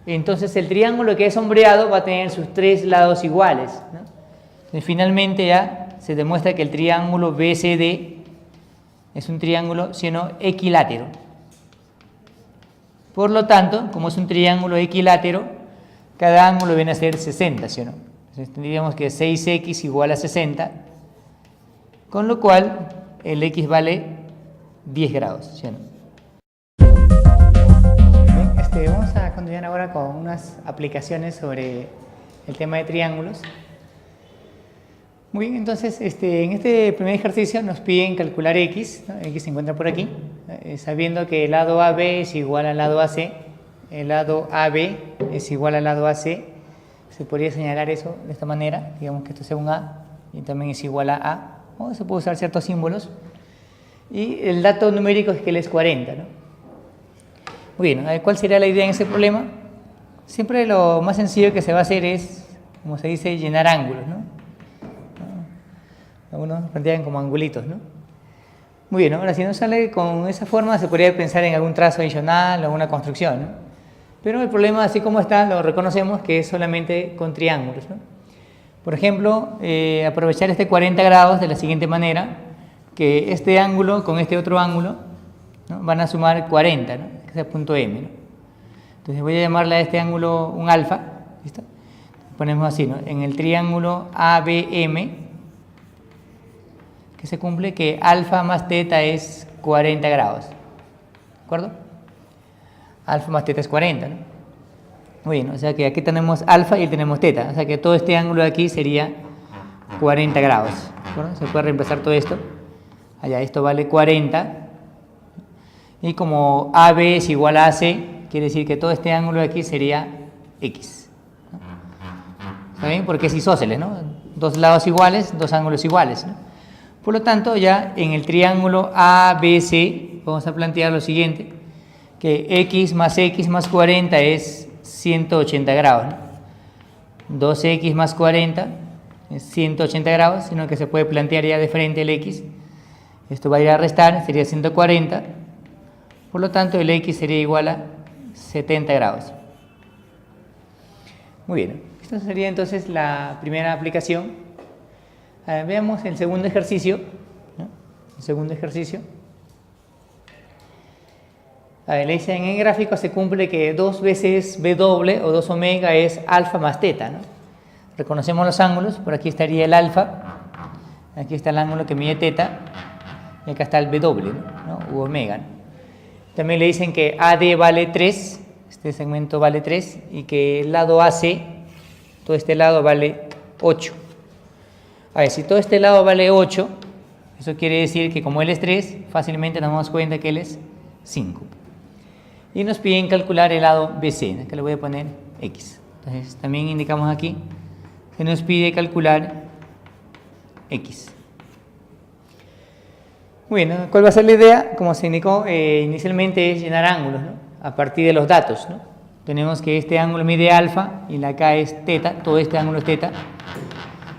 Entonces el triángulo que es sombreado va a tener sus tres lados iguales, ¿no? Entonces, finalmente ya se demuestra que el triángulo BCD es un triángulo, ¿sí o no?, equilátero. Por lo tanto, como es un triángulo equilátero, cada ángulo viene a ser 60, ¿sí o no? Entonces tendríamos que 6x igual a 60, con lo cual el x vale 10 grados, ¿sí o no? Bien, vamos a continuar ahora con unas aplicaciones sobre el tema de triángulos. Muy bien, entonces en este primer ejercicio nos piden calcular x, ¿no? X se encuentra por aquí, sabiendo que el lado AB es igual al lado AC, el lado AB es igual al lado AC, se podría señalar eso de esta manera, digamos que esto sea un A y también es igual a A, o se puede usar ciertos símbolos, y el dato numérico es que él es 40, ¿no? Muy bien, a ver, ¿cuál sería la idea en ese problema? Siempre lo más sencillo que se va a hacer es, como se dice, llenar ángulos, ¿no? Algunos plantean como angulitos, ¿no? Muy bien, ahora si no sale con esa forma se podría pensar en algún trazo adicional o alguna construcción, ¿no? Pero el problema, así como está, lo reconocemos que es solamente con triángulos, ¿no? Por ejemplo, aprovechar este 40 grados de la siguiente manera, que este ángulo con este otro ángulo, ¿no?, van a sumar 40, ¿no?, que es el punto M, ¿no? Entonces voy a llamarle a este ángulo un alfa, ¿listo? Ponemos así, ¿no? En el triángulo ABM, que se cumple que alfa más teta es 40 grados, ¿de acuerdo? Alfa más teta es 40, ¿no? Muy bien, o sea que aquí tenemos alfa y tenemos teta, o sea que todo este ángulo de aquí sería 40 grados, ¿de acuerdo? Se puede reemplazar todo esto, esto vale 40, y como AB es igual a AC, quiere decir que todo este ángulo de aquí sería X, ¿no? ¿Está bien? Porque es isósceles, ¿no? Dos lados iguales, dos ángulos iguales, ¿no? Por lo tanto, ya en el triángulo ABC vamos a plantear lo siguiente, que x más 40 es 180 grados, ¿no? 2x más 40 es 180 grados, sino que se puede plantear ya de frente el x. Esto va a ir a restar, sería 140. Por lo tanto, el x sería igual a 70 grados. Muy bien, esta sería entonces la primera aplicación. Veamos el segundo ejercicio, ¿no? El segundo ejercicio. Le dicen en el gráfico se cumple que 2 veces W o 2 omega es alfa más teta, ¿no? Reconocemos los ángulos, por aquí estaría el alfa, aquí está el ángulo que mide teta, y acá está el W, ¿no?, u omega, ¿no? También le dicen que AD vale 3, este segmento vale 3, y que el lado AC, todo este lado vale 8. A ver, si todo este lado vale 8, eso quiere decir que como él es 3, fácilmente nos damos cuenta que él es 5. Y nos piden calcular el lado BC, ¿no?, que le voy a poner X. Entonces también indicamos aquí, se nos pide calcular X. Bueno, ¿cuál va a ser la idea? Como se indicó inicialmente, es llenar ángulos, ¿no?, a partir de los datos, ¿no? Tenemos que este ángulo mide alfa y la acá es teta, todo este ángulo es teta.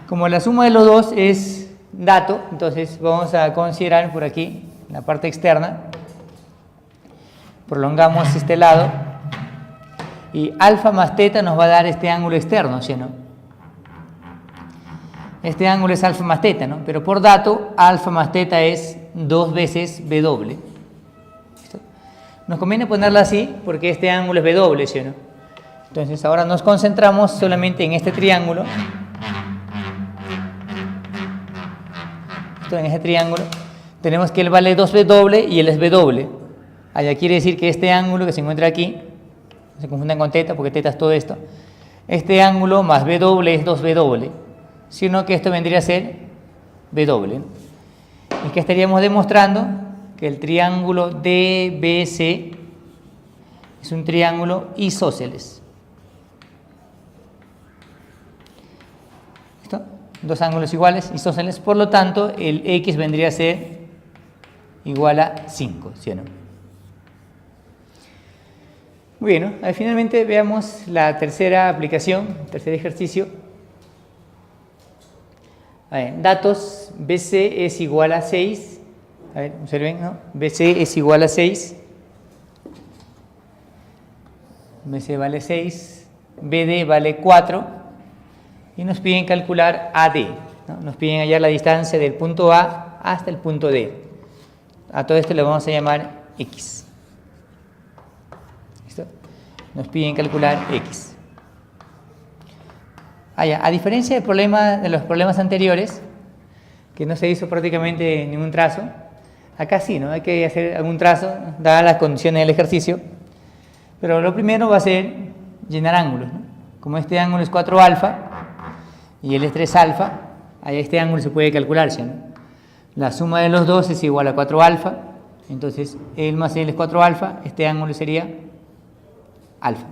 Como la suma de los dos es dato, entonces vamos a considerar por aquí, en la parte externa, prolongamos este lado, y alfa más teta nos va a dar este ángulo externo, ¿sí o no? Este ángulo es alfa más teta, ¿no? Pero por dato, alfa más teta es 2 veces W. ¿Listo? Nos conviene ponerlo así porque este ángulo es W, ¿sí o no? Entonces ahora nos concentramos solamente en este triángulo. ¿listo? En ese triángulo tenemos que él vale 2b doble y él es b doble. Allá quiere decir que este ángulo que se encuentra aquí, no se confundan con teta porque teta es todo esto, este ángulo más b doble es 2b doble, sino que esto vendría a ser b doble, ¿no? Y que estaríamos demostrando que el triángulo DBC es un triángulo isósceles. ¿Listo? Dos ángulos iguales, isósceles, por lo tanto el X vendría a ser igual a 5, ¿sí o no? Muy bien, ¿no? Finalmente veamos la tercera aplicación, el tercer ejercicio. A ver, datos, BC es igual a 6. A ver, observen, ¿no? BC es igual a 6. BC vale 6. BD vale 4. Y nos piden calcular AD, ¿no? Nos piden hallar la distancia del punto A hasta el punto D. A todo esto le vamos a llamar X. ¿Listo? Nos piden calcular X. A diferencia de los problemas anteriores, que no se hizo prácticamente ningún trazo, acá sí, ¿no? Hay que hacer algún trazo, dadas las condiciones del ejercicio. Pero lo primero va a ser llenar ángulos, ¿no? Como este ángulo es 4 alfa y él es 3 alfa, ahí este ángulo se puede calcular, ¿sí, no? La suma de los dos es igual a 4 alfa, entonces él más él es 4 alfa, este ángulo sería alfa.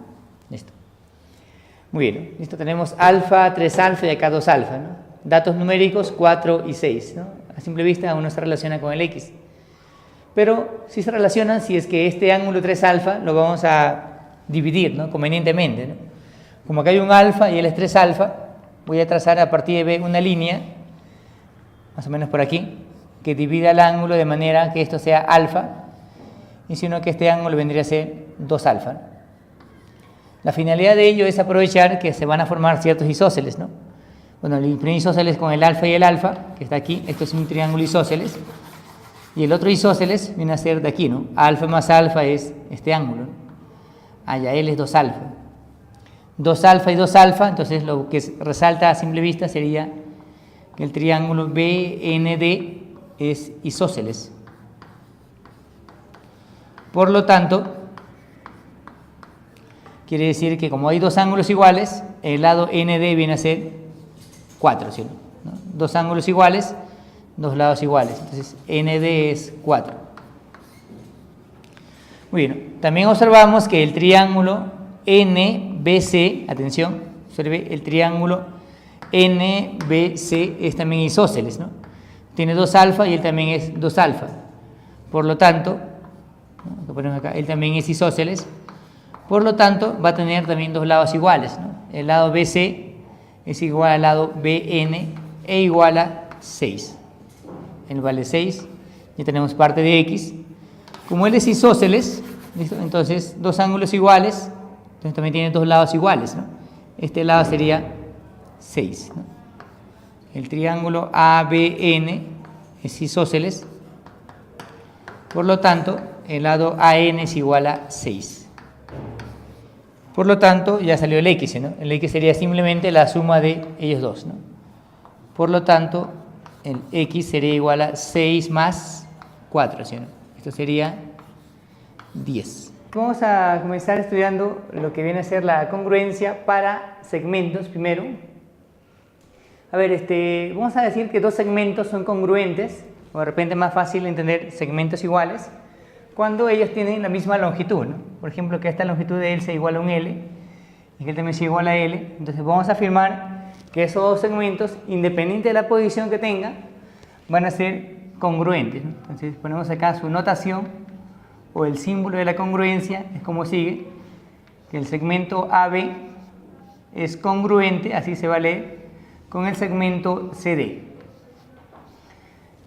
Listo. Muy bien, listo, tenemos alfa, 3 alfa y acá 2 alfa, ¿no? Datos numéricos 4 y 6, ¿no? A simple vista uno se relaciona con el X. Pero sí se relacionan si es que este ángulo 3 alfa lo vamos a dividir, ¿no? Convenientemente, ¿no? Como acá hay un alfa y él es 3 alfa, voy a trazar a partir de B una línea, más o menos por aquí, que divida el ángulo de manera que esto sea alfa, y sino que este ángulo vendría a ser 2 alfa, ¿no? La finalidad de ello es aprovechar que se van a formar ciertos isósceles, ¿no? Bueno, el primer isósceles con el alfa y el alfa, que está aquí, esto es un triángulo isósceles, y el otro isósceles viene a ser de aquí, ¿no? Alfa más alfa es este ángulo, ¿no? Allá él es 2 alfa. 2 alfa y 2 alfa, entonces lo que resalta a simple vista sería que el triángulo BND es isósceles. Por lo tanto, quiere decir que como hay dos ángulos iguales, el lado ND viene a ser 4, ¿sí? ¿No? Dos ángulos iguales, dos lados iguales. Entonces, ND es 4. Muy bien. También observamos que el triángulo NBC, atención, observe, el triángulo NBC es también isósceles, ¿no? Tiene 2 alfa y él también es 2 alfa. Por lo tanto, ¿no? Lo ponemos acá, él también es isósceles. Por lo tanto, va a tener también dos lados iguales, ¿no? El lado BC es igual al lado BN e igual a 6. Él vale 6. Ya tenemos parte de X. Como él es isósceles, ¿listo? Entonces, dos ángulos iguales, entonces también tiene dos lados iguales, ¿no? Este lado sería 6, ¿no? El triángulo ABN es isósceles. Por lo tanto, el lado AN es igual a 6. Por lo tanto, ya salió el X, ¿no? El X sería simplemente la suma de ellos dos, ¿no? Por lo tanto, el X sería igual a 6 más 4, ¿sí, no? Esto sería 10. Vamos a comenzar estudiando lo que viene a ser la congruencia para segmentos primero. A ver, vamos a decir que dos segmentos son congruentes, o de repente es más fácil entender segmentos iguales, cuando ellos tienen la misma longitud, ¿no? Por ejemplo, que esta longitud de él sea igual a un L y que él también sea igual a L. Entonces vamos a afirmar que esos dos segmentos, independiente de la posición que tengan, van a ser congruentes, ¿no? Entonces ponemos acá su notación o el símbolo de la congruencia, es como sigue, que el segmento AB es congruente, así se va a leer, con el segmento CD.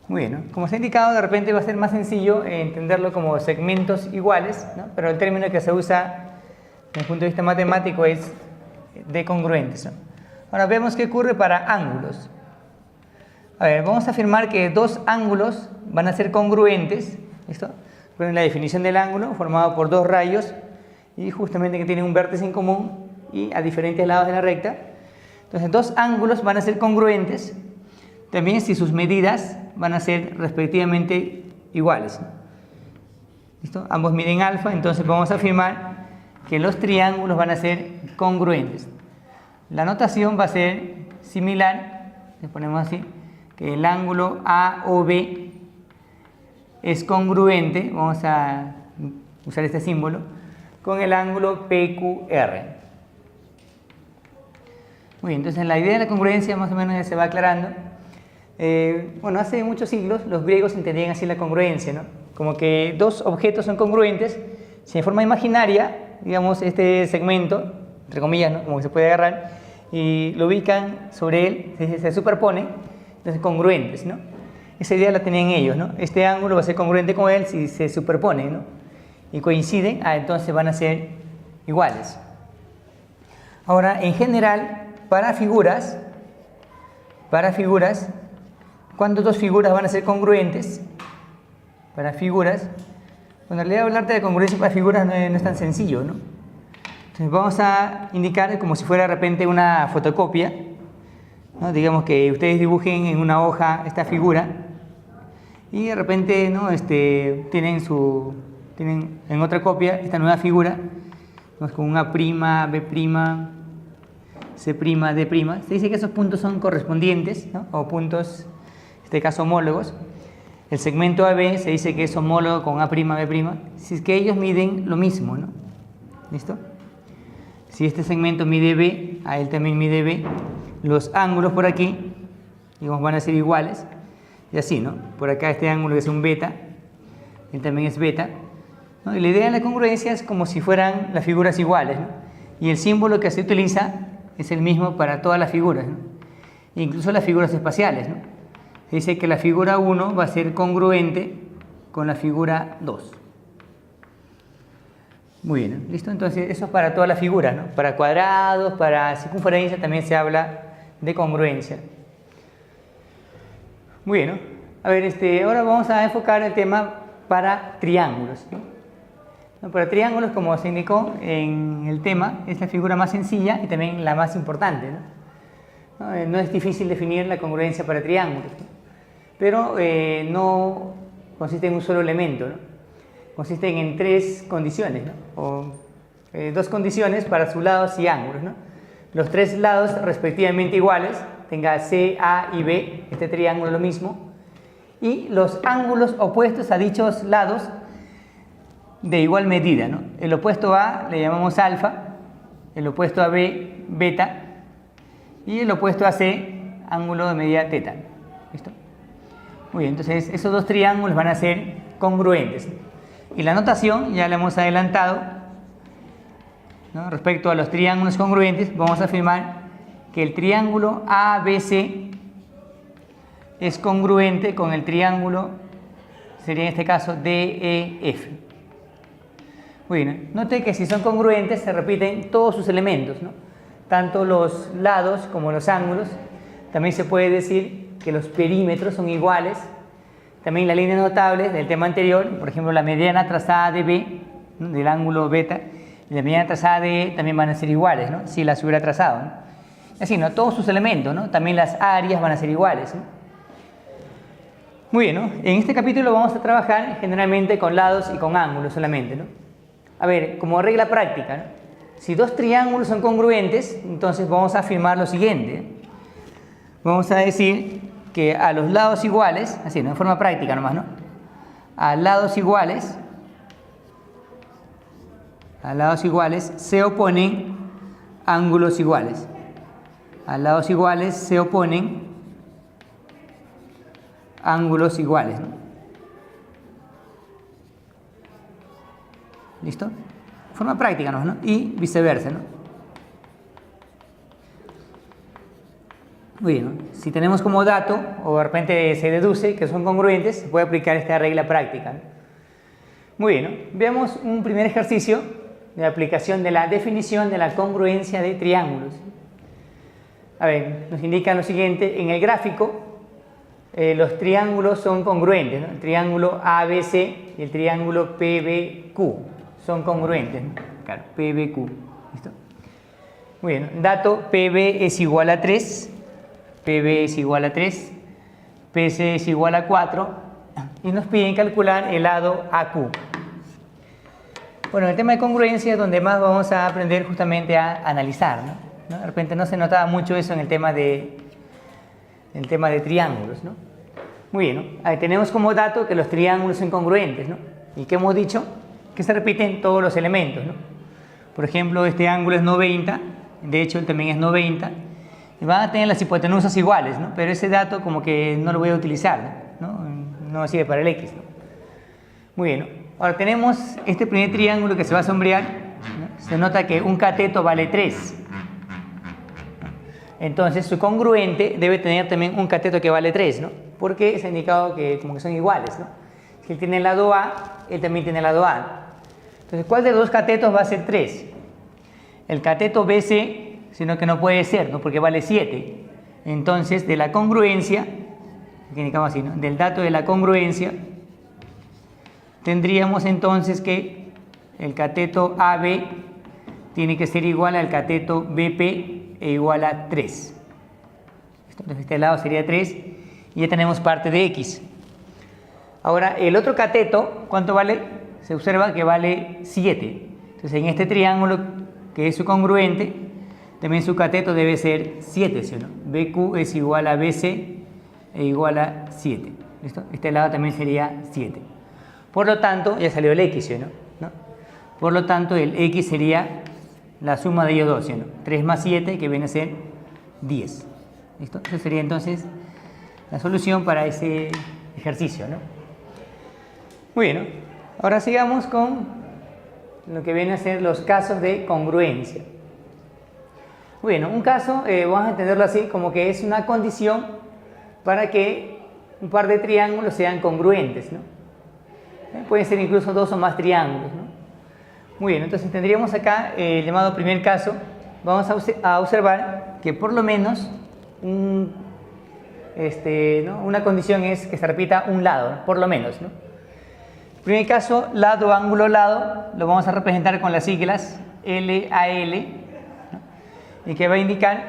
Muy bien, ¿no? Como se ha indicado, de repente va a ser más sencillo entenderlo como segmentos iguales, ¿no? Pero el término que se usa desde el punto de vista matemático es de congruentes, ¿no? Ahora vemos qué ocurre para ángulos. A ver, vamos a afirmar que dos ángulos van a ser congruentes, ¿listo? Ponen la definición del ángulo formado por dos rayos y justamente que tienen un vértice en común y a diferentes lados de la recta. Entonces, dos ángulos van a ser congruentes también si sus medidas van a ser respectivamente iguales. ¿Listo? Ambos miden alfa, entonces vamos a afirmar que los triángulos van a ser congruentes. La notación va a ser similar, le ponemos así, que el ángulo AOB es congruente, vamos a usar este símbolo, con el ángulo PQR. Muy bien, entonces la idea de la congruencia más o menos ya se va aclarando. Bueno, hace muchos siglos los griegos entendían así la congruencia, ¿no? Como que dos objetos son congruentes si de forma imaginaria, digamos, este segmento, entre comillas, ¿no? Como que se puede agarrar, y lo ubican sobre él, se superpone, entonces congruentes, ¿no? Esa idea la tenían ellos, ¿no? Este ángulo va a ser congruente con él si se superpone, ¿no? Y coinciden, entonces van a ser iguales. Ahora, en general, para figuras, ¿cuándo dos figuras van a ser congruentes? Para figuras, bueno, en realidad hablarte de congruencia para figuras no es tan sencillo, ¿no? Entonces vamos a indicar como si fuera de repente una fotocopia, ¿no? Digamos que ustedes dibujen en una hoja esta figura y de repente, ¿no? tienen en otra copia esta nueva figura, ¿no? Con una prima, B prima, C prima, D prima. Se dice que esos puntos son correspondientes, ¿no? O puntos, en este caso homólogos. El segmento AB se dice que es homólogo con A prima, B prima, si es que ellos miden lo mismo, ¿no? ¿Listo? Si este segmento mide B, a él también mide B, los ángulos por aquí, digamos, van a ser iguales, y así, ¿no? Por acá este ángulo es un beta, él también es beta, ¿no? Y la idea de la congruencia es como si fueran las figuras iguales, ¿no? Y el símbolo que se utiliza es el mismo para todas las figuras, ¿no? Incluso las figuras espaciales, ¿no? Se dice que la figura 1 va a ser congruente con la figura 2. Muy bien, ¿listo? Entonces eso es para todas las figuras, ¿no? Para cuadrados, para circunferencia también se habla de congruencia. Muy bien, ¿no? A ver, ahora vamos a enfocar el tema para triángulos, ¿no? Para triángulos, como se indicó en el tema, es la figura más sencilla y también la más importante, ¿no? No es difícil definir la congruencia para triángulos, ¿no? Pero no consiste en un solo elemento, ¿no? Consisten en tres condiciones, ¿no? O dos condiciones para sus lados y ángulos, ¿no? Los tres lados respectivamente iguales, tenga C, A y B, este triángulo lo mismo, y los ángulos opuestos a dichos lados de igual medida, ¿no? El opuesto A le llamamos alfa, el opuesto a B, beta, y el opuesto a C, ángulo de medida teta. ¿Listo? Muy bien, entonces esos dos triángulos van a ser congruentes. Y la notación ya la hemos adelantado, ¿no? Respecto a los triángulos congruentes, vamos a afirmar que el triángulo ABC es congruente con el triángulo, sería en este caso DEF. Muy bien, note que si son congruentes se repiten todos sus elementos, ¿no? Tanto los lados como los ángulos. También se puede decir que los perímetros son iguales. También las líneas notables del tema anterior, por ejemplo la mediana trazada de B, ¿no? Del ángulo beta, y la mediana trazada de E también van a ser iguales, ¿no? Si las hubiera trazado, ¿no? Así, ¿no? Todos sus elementos, ¿no? También las áreas van a ser iguales, ¿no? Muy bien, ¿no? En este capítulo vamos a trabajar generalmente con lados y con ángulos solamente, ¿no? A ver, como regla práctica, ¿no? Si dos triángulos son congruentes, entonces vamos a afirmar lo siguiente, ¿eh? Vamos a decir que a los lados iguales, así, ¿no? En forma práctica nomás, ¿no? A lados iguales se oponen ángulos iguales. A lados iguales se oponen ángulos iguales, ¿no? ¿Listo? En forma práctica nomás, ¿no? Y viceversa, ¿no? Muy bien, ¿no? Si tenemos como dato, o de repente se deduce que son congruentes, se puede aplicar esta regla práctica, ¿no? Muy bien, ¿no? Veamos un primer ejercicio de aplicación de la definición de la congruencia de triángulos. A ver, nos indica lo siguiente, en el gráfico los triángulos son congruentes, ¿no? El triángulo ABC y el triángulo PBQ son congruentes, ¿no? Claro, PBQ, ¿listo? Muy bien, dato PB es igual a 3, PB es igual a 3, PC es igual a 4 y nos piden calcular el lado AQ. Bueno, el tema de congruencia es donde más vamos a aprender justamente a analizar, ¿no? De repente no se notaba mucho eso en el tema de triángulos, ¿no? Muy bien, ¿no? Ahí tenemos como dato que los triángulos son congruentes, ¿no? Y que hemos dicho que se repiten todos los elementos, ¿no? Por ejemplo, este ángulo es 90, de hecho él también es 90, y van a tener las hipotenusas iguales, ¿no? Pero ese dato como que no lo voy a utilizar, ¿no? No sirve para el X, ¿no? Muy bien, ¿no? Ahora tenemos este primer triángulo que se va a sombrear, ¿no? Se nota que un cateto vale 3. Entonces su congruente debe tener también un cateto que vale 3, ¿no? Porque se ha indicado que como que son iguales, ¿no? Si él tiene el lado A, él también tiene el lado A. Entonces, ¿cuál de los dos catetos va a ser 3? El cateto BC, sino que no puede ser, ¿no? Porque vale 7. Entonces, de la congruencia, que indicamos así, ¿no? Del dato de la congruencia, tendríamos entonces que el cateto AB tiene que ser igual al cateto BP e igual a 3. Entonces este lado sería 3 y ya tenemos parte de X. Ahora el otro cateto, ¿cuánto vale? Se observa que vale 7. Entonces en este triángulo que es su congruente, también su cateto debe ser 7, ¿sí o no? BQ es igual a BC e igual a 7. ¿Listo? Este lado también sería 7. Por lo tanto, ya salió el X, ¿sí o no? Por lo tanto, el X sería la suma de ellos dos, ¿sí? ¿No? 3 más 7, que viene a ser 10. ¿Listo? Esa sería entonces la solución para ese ejercicio, ¿no? Muy bien, ¿no? Ahora sigamos con lo que viene a ser los casos de congruencia. Muy bien, ¿no? Un caso, vamos a entenderlo así, como que es una condición para que un par de triángulos sean congruentes, ¿no? Pueden ser incluso 2 o más triángulos, ¿no? Muy bien, entonces tendríamos acá el llamado primer caso. Vamos a observar que por lo menos ¿no? Una condición es que se repita un lado, ¿no? Por lo menos, ¿no? Primer caso, lado, ángulo, lado, lo vamos a representar con las siglas LAL, ¿no? Y que va a indicar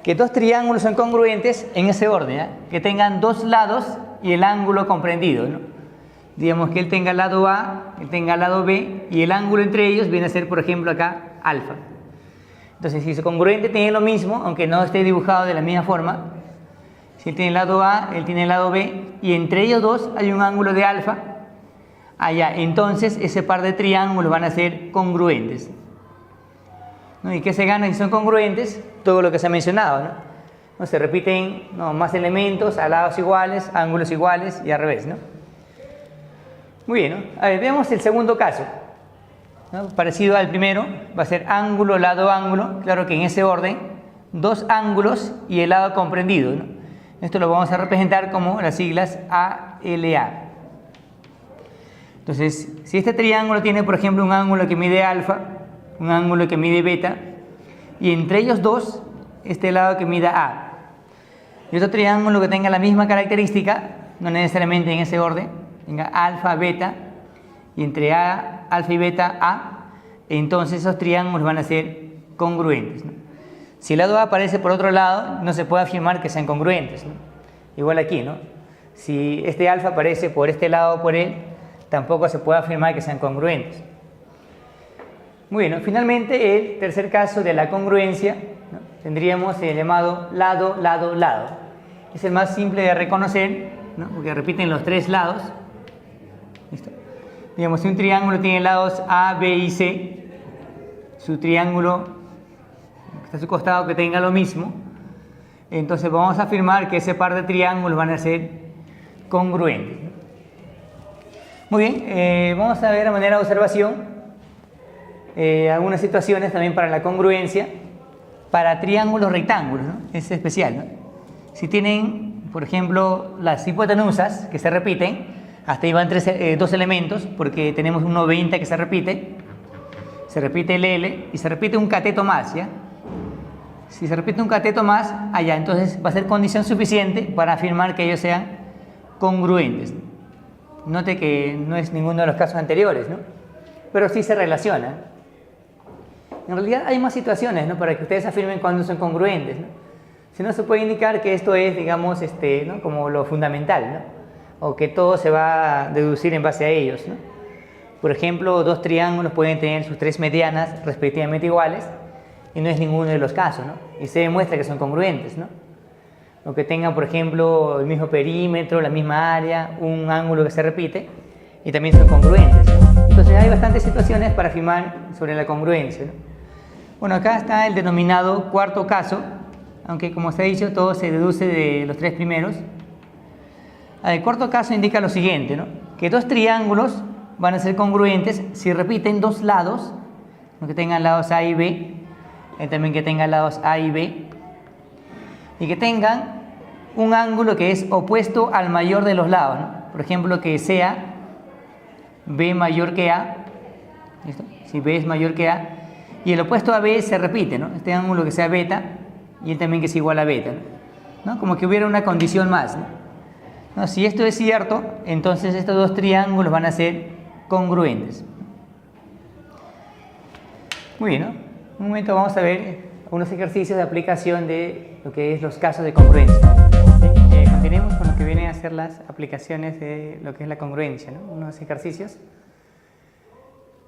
que dos triángulos son congruentes en ese orden, ¿eh? Que tengan dos lados y el ángulo comprendido, ¿no? Digamos que él tenga el lado A, él tenga el lado B y el ángulo entre ellos viene a ser, por ejemplo, acá alfa. Entonces, si su congruente tiene lo mismo, aunque no esté dibujado de la misma forma, si él tiene el lado A, él tiene el lado B y entre ellos dos hay un ángulo de alfa, allá, entonces ese par de triángulos van a ser congruentes, ¿no? ¿Y qué se gana si son congruentes? Todo lo que se ha mencionado, ¿no? No se repiten, ¿no?, más elementos a lados iguales, ángulos iguales y al revés, ¿no? Muy bien, ¿no? A ver, veamos el segundo caso, ¿no? Parecido al primero, va a ser ángulo, lado, ángulo. Claro que en ese orden, dos ángulos y el lado comprendido, ¿no? Esto lo vamos a representar como las siglas ALA. Entonces, si este triángulo tiene, por ejemplo, un ángulo que mide alfa, un ángulo que mide beta, y entre ellos dos, este lado que mida A, y otro triángulo que tenga la misma característica, no necesariamente en ese orden, tenga alfa, beta, y entre A, alfa y beta, A, entonces esos triángulos van a ser congruentes, ¿no? Si el lado A aparece por otro lado, no se puede afirmar que sean congruentes, ¿no? Igual aquí, ¿no? Si este alfa aparece por este lado o por él, tampoco se puede afirmar que sean congruentes. Muy bien, ¿no? Finalmente, el tercer caso de la congruencia, ¿no? Tendríamos el llamado lado, lado, lado. Es el más simple de reconocer, ¿no? Porque repiten los tres lados. ¿Listo? Digamos, si un triángulo tiene lados A, B y C, su triángulo que está a su costado que tenga lo mismo, entonces vamos a afirmar que ese par de triángulos van a ser congruentes. Muy bien, vamos a ver a manera de observación algunas situaciones también para la congruencia para triángulos rectángulos, ¿no? Es especial, ¿no? Si tienen, por ejemplo, las hipotenusas que se repiten, hasta ahí van dos elementos, porque tenemos un 90 que se repite el L y se repite un cateto más, ¿ya? Si se repite un cateto más, allá, entonces va a ser condición suficiente para afirmar que ellos sean congruentes. Note que no es ninguno de los casos anteriores, ¿no? Pero sí se relacionan. En realidad hay más situaciones, ¿no?, para que ustedes afirmen cuándo son congruentes, ¿no? Si no, se puede indicar que esto es, digamos, ¿no? Como lo fundamental, ¿no? O que todo se va a deducir en base a ellos, ¿no? Por ejemplo, dos triángulos pueden tener sus tres medianas respectivamente iguales y no es ninguno de los casos, ¿no? Y se demuestra que son congruentes, ¿no? O que tengan, por ejemplo, el mismo perímetro, la misma área, un ángulo que se repite y también son congruentes, ¿no? Entonces hay bastantes situaciones para afirmar sobre la congruencia, ¿no? Bueno, acá está el denominado cuarto caso, aunque como se ha dicho todo se deduce de los tres primeros. El cuarto caso indica lo siguiente, ¿no? Que dos triángulos van a ser congruentes si repiten dos lados, que tengan lados A y B, y también que tengan lados A y B, y que tengan un ángulo que es opuesto al mayor de los lados, ¿no? Por ejemplo, que sea B mayor que A, ¿listo? Si B es mayor que A, y el opuesto a B se repite, ¿no? Este ángulo que sea beta, y él también que es igual a beta, ¿no? Como que hubiera una condición más, ¿no? ¿No? Si esto es cierto, entonces estos dos triángulos van a ser congruentes. Muy bien, ¿no? Un momento vamos a ver unos ejercicios de aplicación de lo que es los casos de congruencia. Continuemos con lo que vienen a ser las aplicaciones de lo que es la congruencia, ¿no? Unos ejercicios.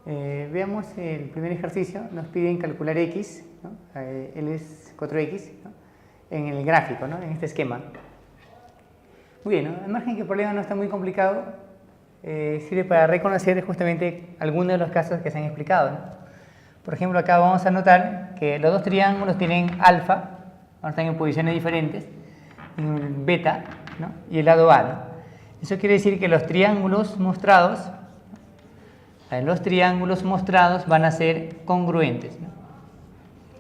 Veamos el primer ejercicio. Nos piden calcular x, ¿no? Él es 4x, ¿no? En el gráfico, ¿no? En este esquema. Muy bien, ¿no? Al margen que el problema no está muy complicado, sirve para reconocer justamente algunos de los casos que se han explicado, ¿no? Por ejemplo, acá vamos a notar que los dos triángulos tienen alfa, ahora están en posiciones diferentes, en beta, ¿no? Y el lado A, ¿no? Eso quiere decir que los triángulos mostrados van a ser congruentes, ¿no?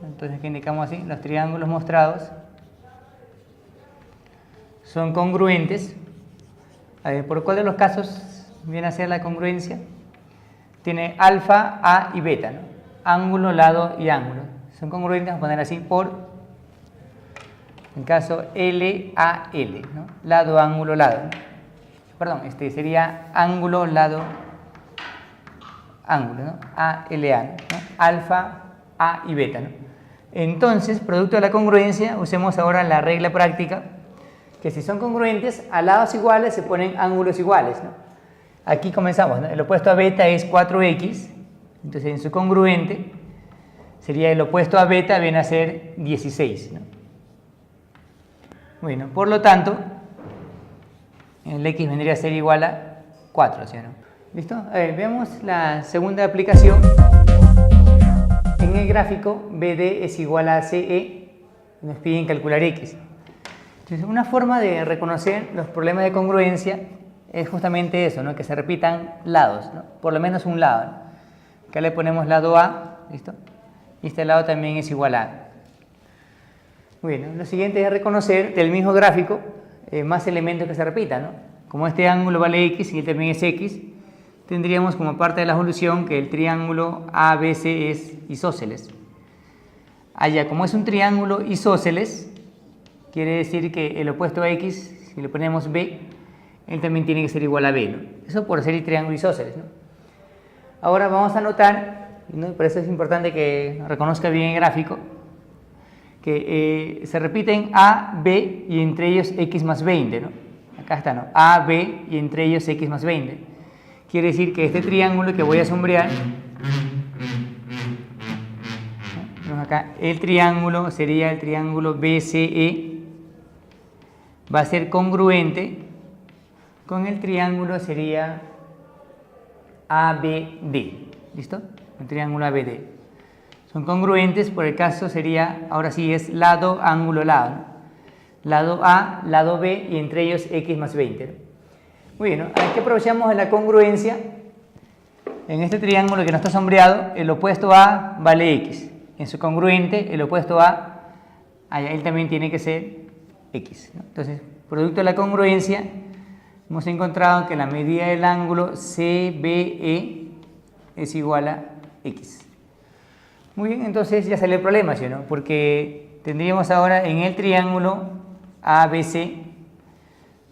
Entonces aquí indicamos así, los triángulos mostrados son congruentes. A ver, ¿por cuál de los casos viene a ser la congruencia? Tiene alfa, A y beta, ¿no? Ángulo, lado y ángulo. Son congruentes, vamos a poner así, por el caso L, A, L, ¿no? Lado, ángulo, lado, ¿no? Perdón, sería ángulo, lado, ángulo, ¿no? A, L, A, ¿no? Alfa, A y beta, ¿no? Entonces, producto de la congruencia, usemos ahora la regla práctica, que si son congruentes, a lados iguales se ponen ángulos iguales, ¿no? Aquí comenzamos, ¿no? El opuesto a beta es 4x, entonces en su congruente sería el opuesto a beta, viene a ser 16, ¿no? Bueno, por lo tanto, el x vendría a ser igual a 4, ¿sí o no? ¿Listo? A ver, veamos la segunda aplicación. En el gráfico, BD es igual a CE, nos piden calcular x. Entonces, una forma de reconocer los problemas de congruencia es justamente eso, ¿no? Que se repitan lados, ¿no? Por lo menos un lado, ¿no? Acá le ponemos lado A, ¿listo? Y este lado también es igual a A. Bueno, lo siguiente es reconocer del mismo gráfico más elementos que se repitan, ¿no? Como este ángulo vale x y él también es x, tendríamos como parte de la solución que el triángulo ABC es isósceles. Allá, como es un triángulo isósceles, quiere decir que el opuesto a x, si le ponemos b, él también tiene que ser igual a b, ¿no? Eso por ser el triángulo isósceles, ¿no? Ahora vamos a notar, ¿no? Por eso es importante que reconozca bien el gráfico, que se repiten A, B y entre ellos x más 20, ¿no? Acá está, ¿no? A, B y entre ellos x más 20. Quiere decir que este triángulo que voy a sombrear, ¿no? Acá, el triángulo sería el triángulo BCE, va a ser congruente con el triángulo sería ABD, ¿listo? El triángulo ABD. Son congruentes, por el caso sería, ahora sí es lado, ángulo, lado, ¿no? Lado A, lado B y entre ellos x más 20, ¿no? Muy bien, ¿no? Aquí aprovechamos de la congruencia. En este triángulo que no está sombreado, el opuesto A vale x. En su congruente, el opuesto A, él también tiene que ser x, ¿no? Entonces, producto de la congruencia, hemos encontrado que la medida del ángulo CBE es igual a x. Muy bien, entonces ya salió el problema, ¿sí o no? Porque tendríamos ahora en el triángulo ABC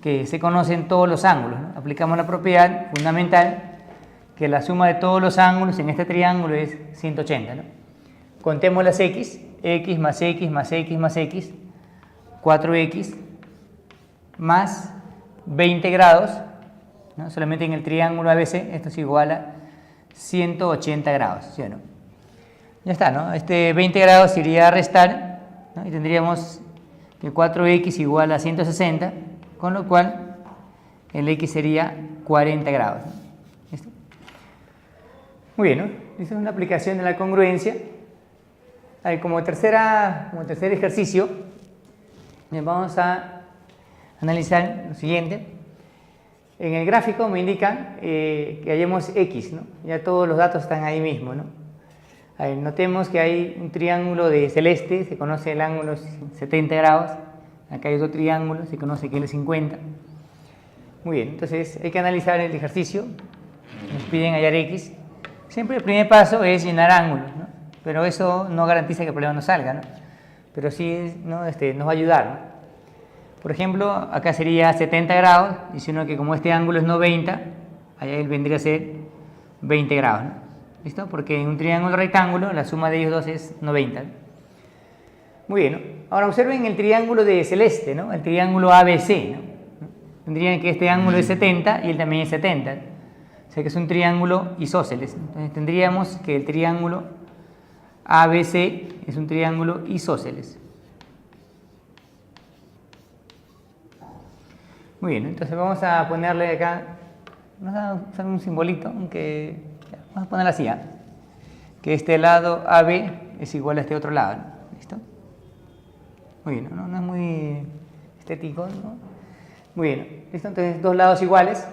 que se conocen todos los ángulos, ¿no? Aplicamos la propiedad fundamental que la suma de todos los ángulos en este triángulo es 180, ¿no? Contemos las x, x más x más x más x 4x más 20 grados, ¿no? Solamente en el triángulo ABC esto es igual a 180 grados, ¿sí o no? Ya está, ¿no? Este 20 grados se iría a restar, ¿no? Y tendríamos que 4x igual a 160, con lo cual el x sería 40 grados, ¿no? ¿Listo? Muy bien, ¿no? Esta es una aplicación de la congruencia. Como tercer ejercicio, vamos a analizar lo siguiente. En el gráfico me indican que hallemos x, ¿no? Ya todos los datos están ahí mismo, ¿no? Notemos que hay un triángulo de celeste, se conoce el ángulo 70 grados. Acá hay otro triángulo, se conoce que él es 50. Muy bien, entonces hay que analizar el ejercicio. Nos piden hallar x. Siempre el primer paso es llenar ángulos, ¿no? Pero eso no garantiza que el problema no salga, ¿no? Pero sí, ¿no? Nos va a ayudar, ¿no? Por ejemplo, acá sería 70 grados, diciendo que como este ángulo es 90, allá él vendría a ser 20 grados, ¿no? ¿Listo? Porque en un triángulo rectángulo la suma de ellos dos es 90. Muy bien, ¿no? Ahora observen el triángulo de celeste, ¿no? El triángulo ABC, ¿no? Tendrían que este ángulo es 70 y él también es 70. O sea que es un triángulo isósceles. Entonces tendríamos que el triángulo ABC es un triángulo isósceles. Muy bien, entonces vamos a ponerle acá, vamos a usar un simbolito, aunque vamos a ponerlo así, ¿eh? Que este lado AB es igual a este otro lado, ¿no? ¿Listo? Muy bien, no es muy estético, ¿no? Muy bien, ¿listo? Entonces dos lados iguales.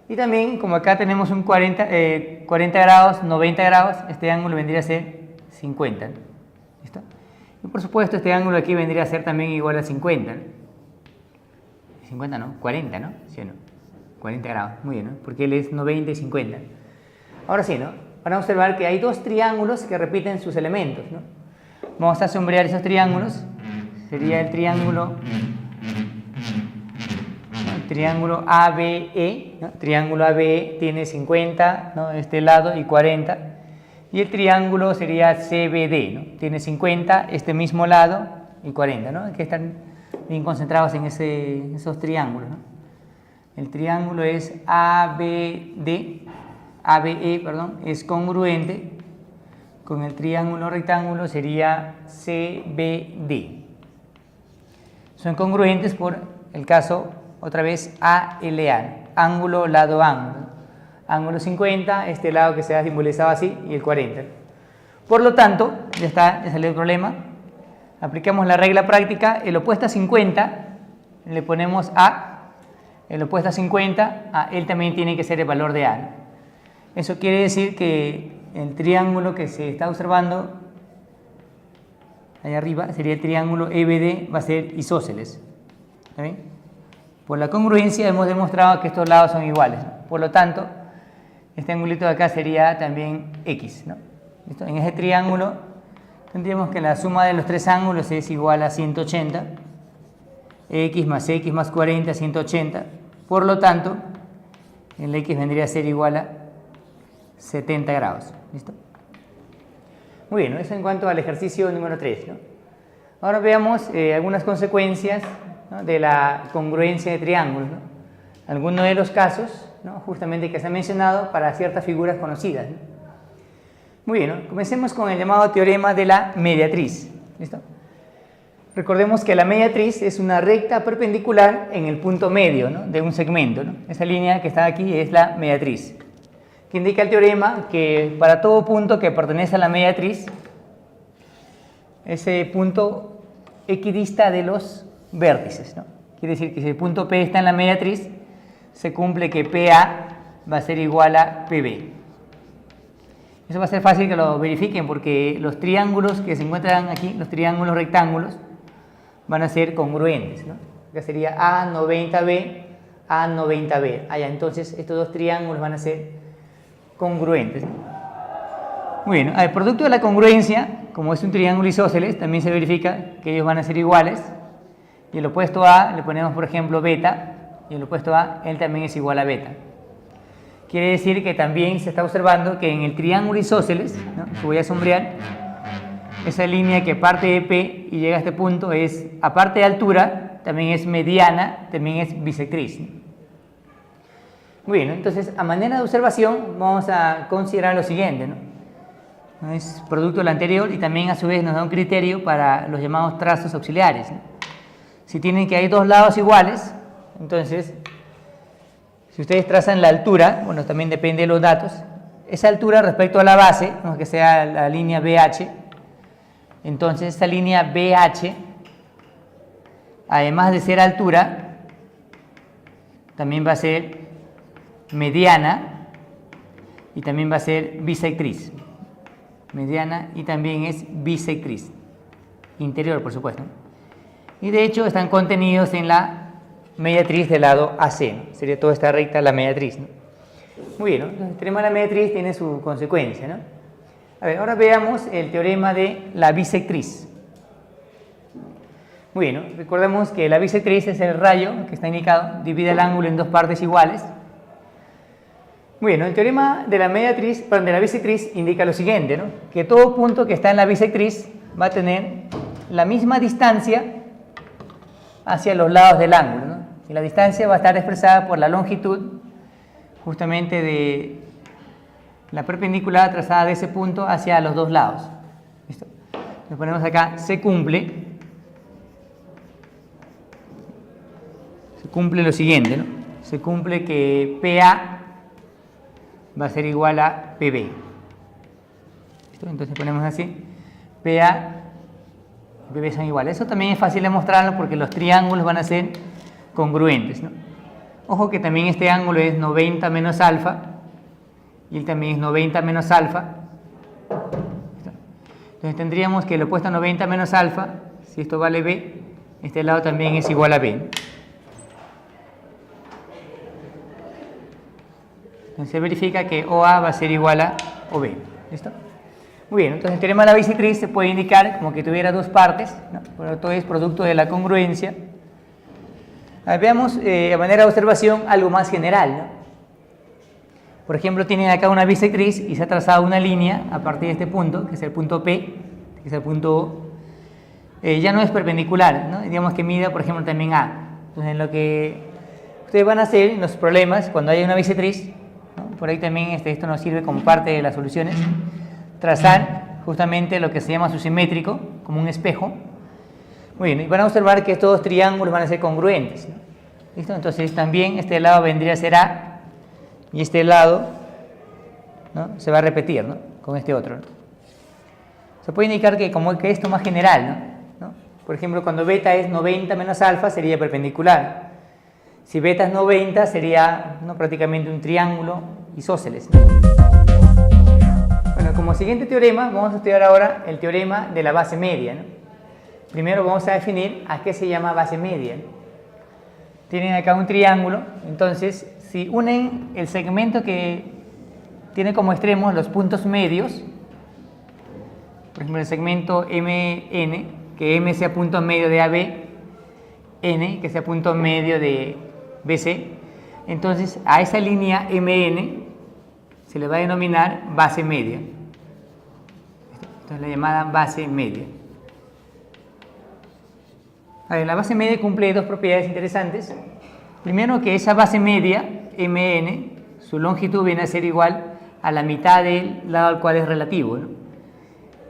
Y también, como acá tenemos un 40 grados, 90 grados, este ángulo vendría a ser 50, ¿no? ¿Listo? Y por supuesto este ángulo aquí vendría a ser también igual a 50, ¿no? 50 no, 40, ¿no? ¿Sí o no? 40 grados, muy bien, ¿no? Porque él es 90 y 50. Ahora sí, ¿no? Van a observar que hay dos triángulos que repiten sus elementos, ¿no? Vamos a sombrear esos triángulos. Sería el triángulo ABE, ¿no? Triángulo ABE tiene 50, ¿no? Este lado y 40. Y el triángulo sería CBD, ¿no? Tiene 50, este mismo lado y 40, ¿no? Que están bien concentrados en esos triángulos, ¿no? El triángulo es ABE, perdón, es congruente con el triángulo rectángulo, sería CBD. Son congruentes por el caso, otra vez, ALA, ángulo, lado, ángulo. Ángulo 50, este lado que se ha simbolizado así, y el 40. Por lo tanto, ya salió el problema. Aplicamos la regla práctica, el opuesto a 50, le ponemos A, el opuesto a 50, él también tiene que ser el valor de A, ¿no? Eso quiere decir que el triángulo que se está observando, allá arriba, sería el triángulo EBD, va a ser isósceles. ¿Está bien? Por la congruencia hemos demostrado que estos lados son iguales, ¿no? Por lo tanto, este angulito de acá sería también X, ¿no? ¿Listo? En ese triángulo tendríamos que la suma de los tres ángulos es igual a 180, x más 40, 180. Por lo tanto, el x vendría a ser igual a 70 grados. ¿Listo? Muy bien, ¿no? Eso en cuanto al ejercicio número 3, ¿no? Ahora veamos algunas consecuencias, ¿no? De la congruencia de triángulos, ¿no? Algunos de los casos, ¿no? Justamente que se han mencionado para ciertas figuras conocidas, ¿no? Muy bien, ¿no? Comencemos con el llamado teorema de la mediatriz. ¿Listo? Recordemos que la mediatriz es una recta perpendicular en el punto medio, ¿no? De un segmento, ¿no? Esa línea que está aquí es la mediatriz, que indica el teorema que para todo punto que pertenece a la mediatriz, ese punto equidista de los vértices, ¿no? Quiere decir que si el punto P está en la mediatriz, se cumple que PA va a ser igual a PB. Eso va a ser fácil que lo verifiquen porque los triángulos que se encuentran aquí, los triángulos rectángulos, van a ser congruentes, ¿no? Acá sería A90B, A90B. Entonces estos dos triángulos van a ser congruentes, ¿no? Muy bien, al producto de la congruencia, como es un triángulo isósceles, también se verifica que ellos van a ser iguales. Y el opuesto A le ponemos, por ejemplo, beta, y el opuesto A, él también es igual a beta. Quiere decir que también se está observando que en el triángulo isósceles, ¿no? Que voy a sombrear, esa línea que parte de P y llega a este punto es, aparte de altura, también es mediana, también es bisectriz. Muy bien, ¿no? Entonces, a manera de observación, vamos a considerar lo siguiente, ¿no? Es producto del anterior y también a su vez nos da un criterio para los llamados trazos auxiliares, ¿no? Si tienen que hay dos lados iguales, entonces, si ustedes trazan la altura, bueno, también depende de los datos, esa altura respecto a la base, ¿no? Que sea la línea BH, entonces esta línea BH, además de ser altura, también va a ser mediana y también va a ser bisectriz. Mediana y también es bisectriz. Interior, por supuesto. Y de hecho están contenidos en la mediatriz del lado AC, ¿no? Sería toda esta recta la mediatriz, ¿no? Muy bien, ¿no? Entonces, el teorema de la mediatriz tiene su consecuencia, ¿no? A ver, ahora veamos el teorema de la bisectriz. Muy bien, ¿no? Recordemos que la bisectriz es el rayo que está indicado, divide el ángulo en dos partes iguales. Muy bien, ¿no? El teorema de la mediatriz, perdón, de la bisectriz indica lo siguiente, ¿no? Que todo punto que está en la bisectriz va a tener la misma distancia hacia los lados del ángulo, ¿no? Y la distancia va a estar expresada por la longitud justamente de la perpendicular trazada de ese punto hacia los dos lados. ¿Listo? Nos ponemos acá, se cumple lo siguiente, ¿no? Se cumple que PA va a ser igual a PB. ¿Listo? Entonces ponemos así, PA y PB son iguales. Eso también es fácil de mostrarlo porque los triángulos van a ser congruentes, ¿no? Ojo que también este ángulo es 90 menos alfa y él también es 90 menos alfa. Entonces tendríamos que el opuesto a 90 menos alfa, si esto vale B, este lado también es igual a B. Entonces se verifica que OA va a ser igual a OB. ¿Listo? Muy bien, entonces el teorema de la bisectriz se puede indicar como que tuviera dos partes, ¿no? Pero todo es producto de la congruencia. Veamos de manera de observación algo más general, ¿no? Por ejemplo, tienen acá una bisectriz y se ha trazado una línea a partir de este punto, que es el punto P, que es el punto O. Ya no es perpendicular, ¿no? Digamos que mida, por ejemplo, también A. Entonces, lo que ustedes van a hacer en los problemas, cuando haya una bisectriz, ¿no? Por ahí también esto nos sirve como parte de las soluciones, trazar justamente lo que se llama su simétrico, como un espejo. Muy bien, y van a observar que estos dos triángulos van a ser congruentes, ¿no? ¿Listo? Entonces también este lado vendría a ser A y este lado, ¿no? Se va a repetir, ¿no? Con este otro, ¿no? Se puede indicar que como que esto más general, ¿no? Por ejemplo, cuando beta es 90 menos alfa sería perpendicular. Si beta es 90 sería, ¿no? Prácticamente un triángulo isósceles, ¿no? Bueno, como siguiente teorema vamos a estudiar ahora el teorema de la base media, ¿no? Primero vamos a definir a qué se llama base media. Tienen acá un triángulo, entonces si unen el segmento que tiene como extremos los puntos medios, por ejemplo el segmento MN, que M sea punto medio de AB, N que sea punto medio de BC, entonces a esa línea MN se le va a denominar base media. Esta es la llamada base media. A ver, la base media cumple dos propiedades interesantes. Primero, que esa base media, MN, su longitud viene a ser igual a la mitad del lado al cual es relativo, ¿no?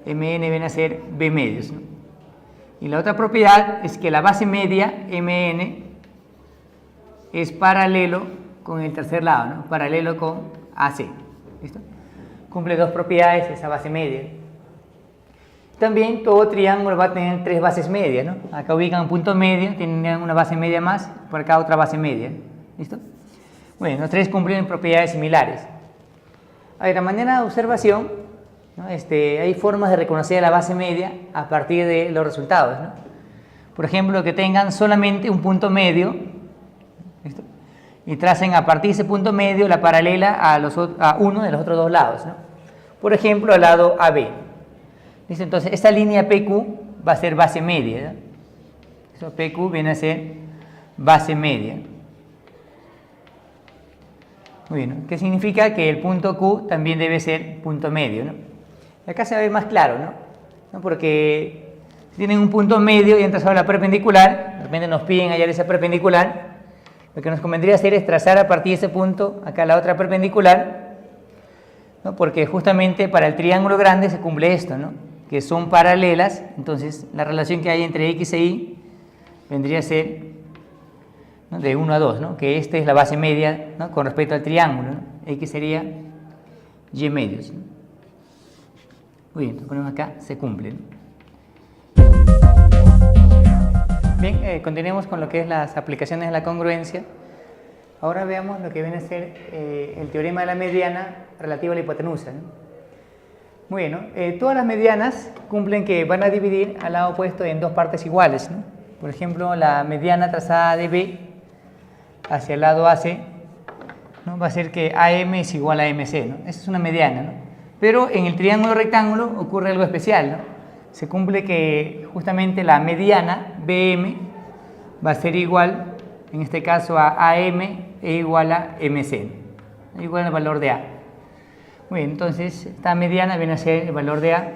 MN viene a ser B medios, ¿no? Y la otra propiedad es que la base media, MN, es paralelo con el tercer lado, ¿no? Paralelo con AC. ¿Listo? Cumple dos propiedades esa base media. También todo triángulo va a tener tres bases medias, ¿no? Acá ubican un punto medio, tienen una base media más, por acá otra base media. ¿Listo? Bueno, los tres cumplen propiedades similares. A ver, a manera de observación, ¿no? Hay formas de reconocer la base media a partir de los resultados, ¿no? Por ejemplo, que tengan solamente un punto medio, ¿listo? Y tracen a partir de ese punto medio la paralela a uno de los otros dos lados, ¿no? Por ejemplo, al lado AB. ¿Listo? Entonces, esta línea PQ va a ser base media, ¿no? Eso, PQ viene a ser base media. Muy bien, ¿no? ¿Qué significa? Que el punto Q también debe ser punto medio, ¿no? Acá se ve más claro, ¿no? ¿no? Porque si tienen un punto medio y han trazado la perpendicular, de repente nos piden hallar esa perpendicular, lo que nos convendría hacer es trazar a partir de ese punto acá la otra perpendicular, ¿no? Porque justamente para el triángulo grande se cumple esto, ¿no? Que son paralelas, entonces la relación que hay entre X e Y vendría a ser, ¿no? De 1 a 2, ¿no? Que esta es la base media, ¿no? Con respecto al triángulo, ¿no? X sería Y medios, ¿no? Muy bien, entonces ponemos acá, se cumple, ¿no? Bien, continuemos con lo que es las aplicaciones de la congruencia. Ahora veamos lo que viene a ser el teorema de la mediana relativo a la hipotenusa, ¿no? Muy bien, ¿no? Todas las medianas cumplen que van a dividir al lado opuesto en dos partes iguales, ¿no? Por ejemplo, la mediana trazada de B hacia el lado AC, ¿no? Va a ser que AM es igual a MC, ¿no? Esa es una mediana, ¿no? Pero en el triángulo rectángulo ocurre algo especial, ¿no? Se cumple que justamente la mediana BM va a ser igual, en este caso a AM e igual a MC, ¿no? Igual al valor de A. Muy bien, entonces esta mediana viene a ser el valor de A.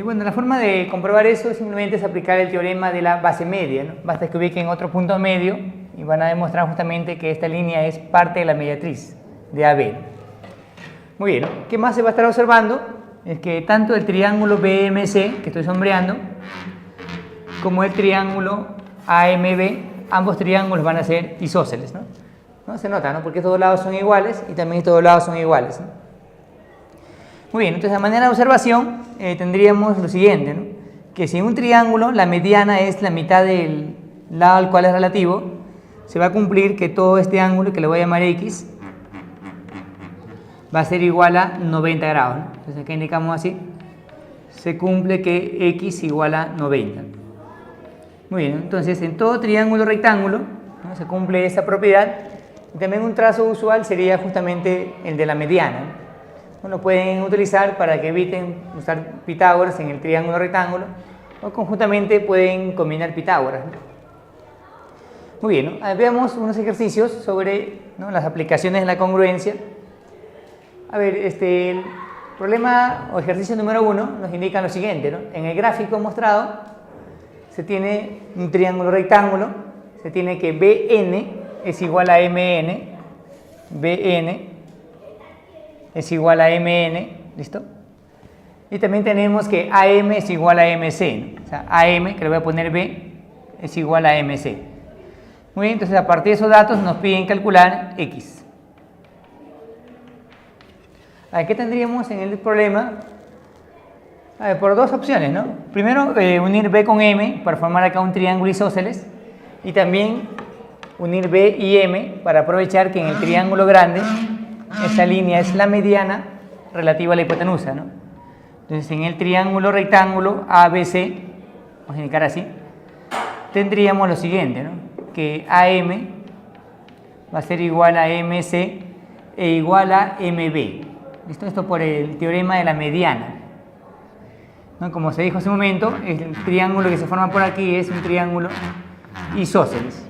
Bueno, la forma de comprobar eso simplemente es aplicar el teorema de la base media, ¿no? Basta que ubiquen otro punto medio y van a demostrar justamente que esta línea es parte de la mediatriz de AB. Muy bien, ¿no? ¿Qué más se va a estar observando? Es que tanto el triángulo BMC, que estoy sombreando, como el triángulo AMB, ambos triángulos van a ser isósceles, ¿no? ¿No? Se nota, ¿no? Porque estos dos lados son iguales y también estos dos lados son iguales, ¿no? Muy bien, entonces a manera de observación tendríamos lo siguiente, ¿no? Que si en un triángulo la mediana es la mitad del lado al cual es relativo, se va a cumplir que todo este ángulo, que le voy a llamar X, va a ser igual a 90 grados, ¿no? Entonces acá indicamos así, se cumple que X igual a 90. Muy bien, entonces en todo triángulo rectángulo, ¿no? Se cumple esa propiedad. Y también un trazo usual sería justamente el de la mediana, ¿no? Lo pueden utilizar para que eviten usar Pitágoras en el triángulo rectángulo, o conjuntamente pueden combinar Pitágoras, ¿no? Muy bien, ¿no? Veamos unos ejercicios sobre, ¿no? Las aplicaciones de la congruencia. A ver, el problema o ejercicio número 1 nos indica lo siguiente, ¿no? En el gráfico mostrado se tiene un triángulo rectángulo, se tiene que BN es igual a MN, BN es igual a MN, ¿listo? Y también tenemos que AM es igual a MC, ¿no? O sea, AM, que le voy a poner B, es igual a MC. Muy bien, entonces a partir de esos datos nos piden calcular X. ¿Qué tendríamos en el problema? Por dos opciones, ¿no? Primero, unir B con M para formar acá un triángulo isósceles, y también unir B y M para aprovechar que en el triángulo grande esta línea es la mediana relativa a la hipotenusa, ¿no? Entonces en el triángulo rectángulo ABC, vamos a indicar así, tendríamos lo siguiente, ¿no? Que AM va a ser igual a MC e igual a MB. ¿Listo? Esto por el teorema de la mediana, ¿no? Como se dijo hace un momento, el triángulo que se forma por aquí es un triángulo isósceles,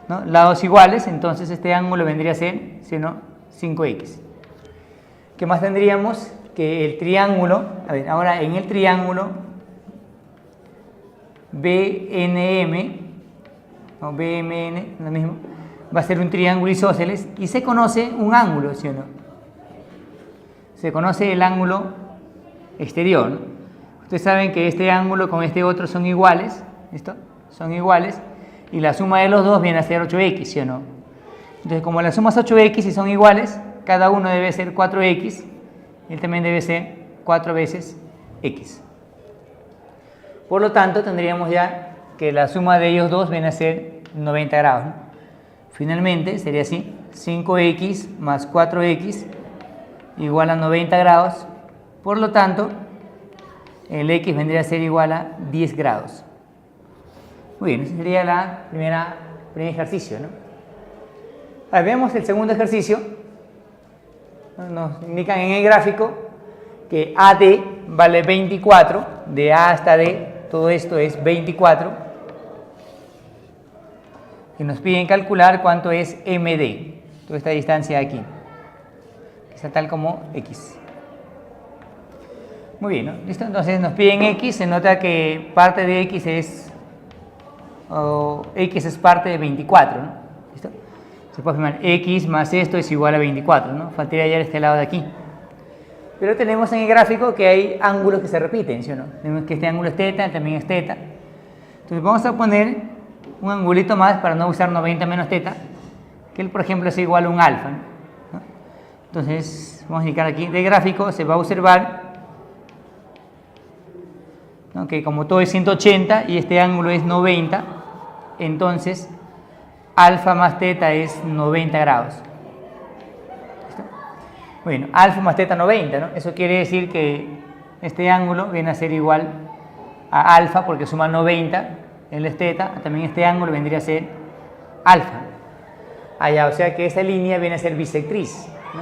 ¿no? Lados iguales, entonces este ángulo vendría a ser, si no, 5x. ¿Qué más tendríamos? Que el triángulo, a ver, ahora en el triángulo BNM, o BMN, lo mismo, va a ser un triángulo isósceles y se conoce un ángulo, ¿sí o no? Se conoce el ángulo exterior, ¿no? Ustedes saben que este ángulo con este otro son iguales, ¿listo? Son iguales, y la suma de los dos viene a ser 8x, ¿sí o no? Entonces, como la suma es 8x y son iguales, cada uno debe ser 4x, y él también debe ser 4 veces x. Por lo tanto, tendríamos ya que la suma de ellos dos viene a ser 90 grados, ¿no? Finalmente, sería así, 5x más 4x igual a 90 grados, por lo tanto, el x vendría a ser igual a 10 grados. Muy bien, ese sería el primer ejercicio, ¿no? Ahora, veamos el segundo ejercicio. Nos indican en el gráfico que AD vale 24, de A hasta D, todo esto es 24, y nos piden calcular cuánto es MD, toda esta distancia de aquí, que está tal como X. Muy bien, ¿no? ¿Listo? Entonces nos piden x, se nota que parte de x es, x es parte de 24, ¿no? ¿Listo? Se puede afirmar x más esto es igual a 24, ¿no? Faltaría hallar este lado de aquí. Pero tenemos en el gráfico que hay ángulos que se repiten, ¿sí o no? Tenemos que este ángulo es teta, también es teta. Entonces vamos a poner un angulito más para no usar 90 menos teta, que él, por ejemplo, es igual a un alfa, ¿no? Entonces, vamos a indicar aquí, de gráfico se va a observar, ¿no?, que como todo es 180 y este ángulo es 90, entonces alfa más teta es 90 grados. ¿Listo? Bueno, alfa más teta 90, ¿no? Eso quiere decir que este ángulo viene a ser igual a alfa porque suma 90, él es teta, también este ángulo vendría a ser alfa. Allá, o sea que esta línea viene a ser bisectriz, ¿no?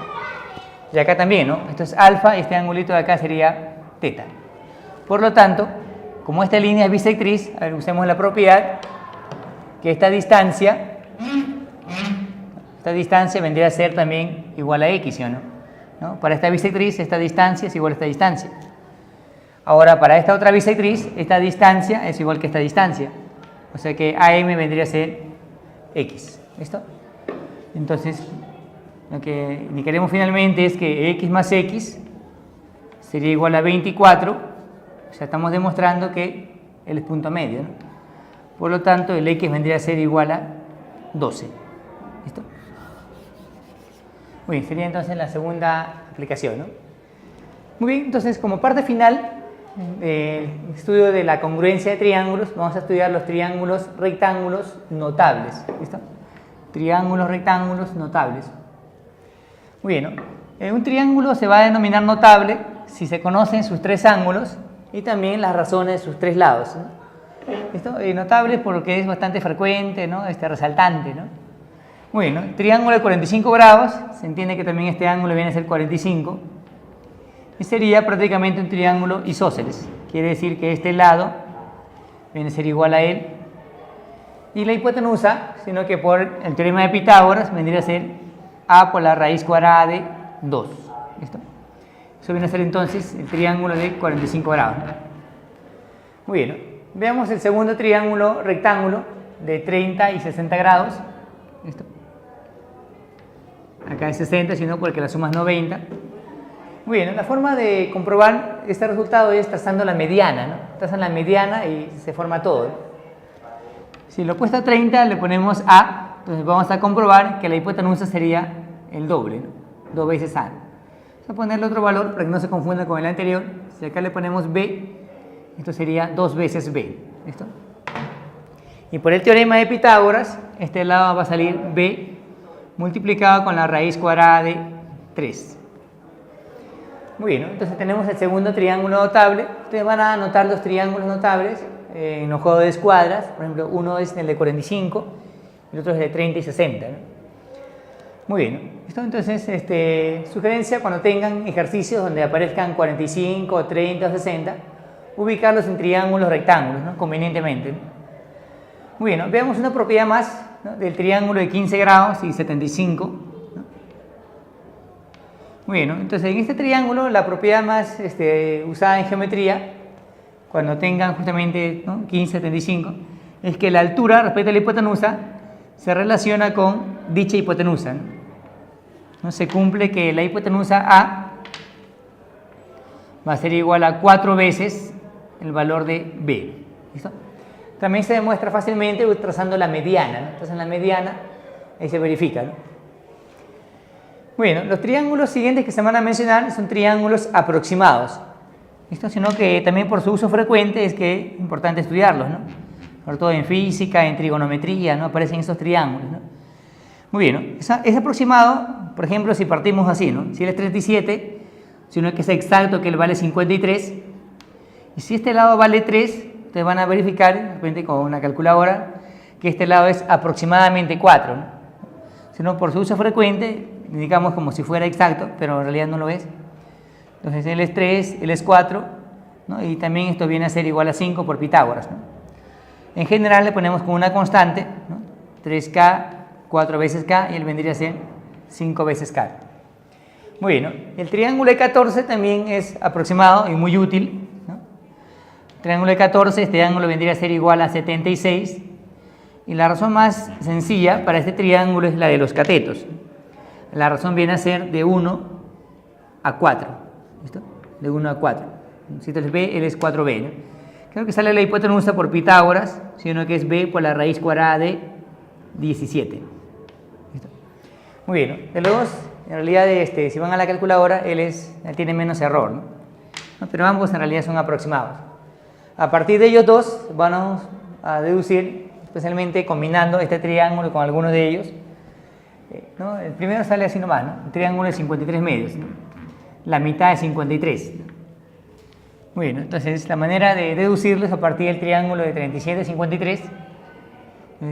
Y acá también, ¿no? Esto es alfa y este angulito de acá sería teta. Por lo tanto, como esta línea es bisectriz, a ver, usemos la propiedad que esta distancia vendría a ser también igual a x, ¿sí o no? ¿No? Para esta bisectriz, esta distancia es igual a esta distancia. Ahora, para esta otra bisectriz, esta distancia es igual que esta distancia. O sea que AM vendría a ser x. ¿Listo? Entonces, lo que indicaremos finalmente es que x más x sería igual a 24. O sea, estamos demostrando que él es punto medio, ¿no? Por lo tanto, el x vendría a ser igual a 12. ¿Listo? Muy bien, sería entonces la segunda aplicación, ¿no? Muy bien, entonces como parte final del estudio de la congruencia de triángulos, vamos a estudiar los triángulos rectángulos notables. ¿Listo? Triángulos rectángulos notables. Muy bien, ¿no? Un triángulo se va a denominar notable si se conocen sus tres ángulos y también las razones de sus tres lados, ¿no? ¿Listo? Notable porque es bastante frecuente, ¿no? Resaltante, ¿no? Muy bien, ¿no? Triángulo de 45 grados, se entiende que también este ángulo viene a ser 45 y sería prácticamente un triángulo isósceles. Quiere decir que este lado viene a ser igual a él y la hipotenusa, sino que por el teorema de Pitágoras vendría a ser a por la raíz cuadrada de 2. ¿Listo? Eso viene a ser entonces el triángulo de 45 grados. Muy bien, ¿no? Veamos el segundo triángulo rectángulo de 30 y 60 grados. ¿Listo? Acá es 60, sino porque la suma es 90. Muy bien, la forma de comprobar este resultado es trazando la mediana, ¿no? Trazan la mediana y se forma todo, ¿no? Si lo opuesto a 30 le ponemos A, entonces vamos a comprobar que la hipotenusa sería el doble, ¿no? 2 veces A. Vamos a ponerle otro valor para que no se confunda con el anterior. Si acá le ponemos B, esto sería 2 veces B. ¿Listo? Y por el teorema de Pitágoras, este lado va a salir B multiplicado con la raíz cuadrada de 3. Muy bien, ¿no? Entonces tenemos el segundo triángulo notable. Ustedes van a anotar los triángulos notables en los juegos de escuadras. Por ejemplo, uno es el de 45 y el otro es de 30 y 60, ¿no? Muy bien, ¿no? ¿Listo? Entonces, sugerencia, cuando tengan ejercicios donde aparezcan 45, 30 o 60, ubicarlos en triángulos rectángulos, ¿no? Convenientemente, ¿no? Muy bien, ¿no? Veamos una propiedad más, ¿no? Del triángulo de 15 grados y 75. ¿No? Muy bien, ¿no? Entonces en este triángulo la propiedad más usada en geometría, cuando tengan justamente, ¿no?, 15, 75, es que la altura respecto a la hipotenusa se relaciona con dicha hipotenusa, ¿no? ¿No? Se cumple que la hipotenusa A va a ser igual a 4 veces el valor de B. ¿Listo? También se demuestra fácilmente trazando la mediana, ¿no? Entonces en la mediana ahí se verifica, ¿no? Bueno, los triángulos siguientes que se van a mencionar son triángulos aproximados. ¿Listo? Sino que también por su uso frecuente es que es importante estudiarlos, ¿no? Sobre todo en física, en trigonometría, ¿no? Aparecen esos triángulos, ¿no? Muy bien, ¿no? Es aproximado, por ejemplo, si partimos así, ¿no? Si él es 37, sino que es exacto que él vale 53, y si este lado vale 3, ustedes van a verificar, de repente con una calculadora, que este lado es aproximadamente 4, ¿no? Sino por su uso frecuente, indicamos como si fuera exacto, pero en realidad no lo es. Entonces él es 3, él es 4, ¿no? Y también esto viene a ser igual a 5 por Pitágoras, ¿no? En general le ponemos como una constante, ¿no? 3K, 4 veces K, y él vendría a ser 5 veces K. Muy bien, ¿no? El triángulo de 14 también es aproximado y muy útil, ¿no? El triángulo de 14, este ángulo vendría a ser igual a 76. Y la razón más sencilla para este triángulo es la de los catetos. La razón viene a ser de 1 a 4. ¿Listo? De 1 a 4. Si esto es B, él es 4B, ¿no? Creo que sale la hipotenusa por Pitágoras, sino que es B por la raíz cuadrada de 17. ¿Listo? Muy bien, ¿no? De los dos, en realidad, si van a la calculadora, él tiene menos error, ¿no? Pero ambos en realidad son aproximados. A partir de ellos dos, vamos a deducir, especialmente combinando este triángulo con alguno de ellos, ¿no? El primero sale así nomás, ¿no? El triángulo de 53 medios, ¿no? La mitad de 53. Muy bien, ¿no? Entonces la manera de deducirlos a partir del triángulo de 37 a 53,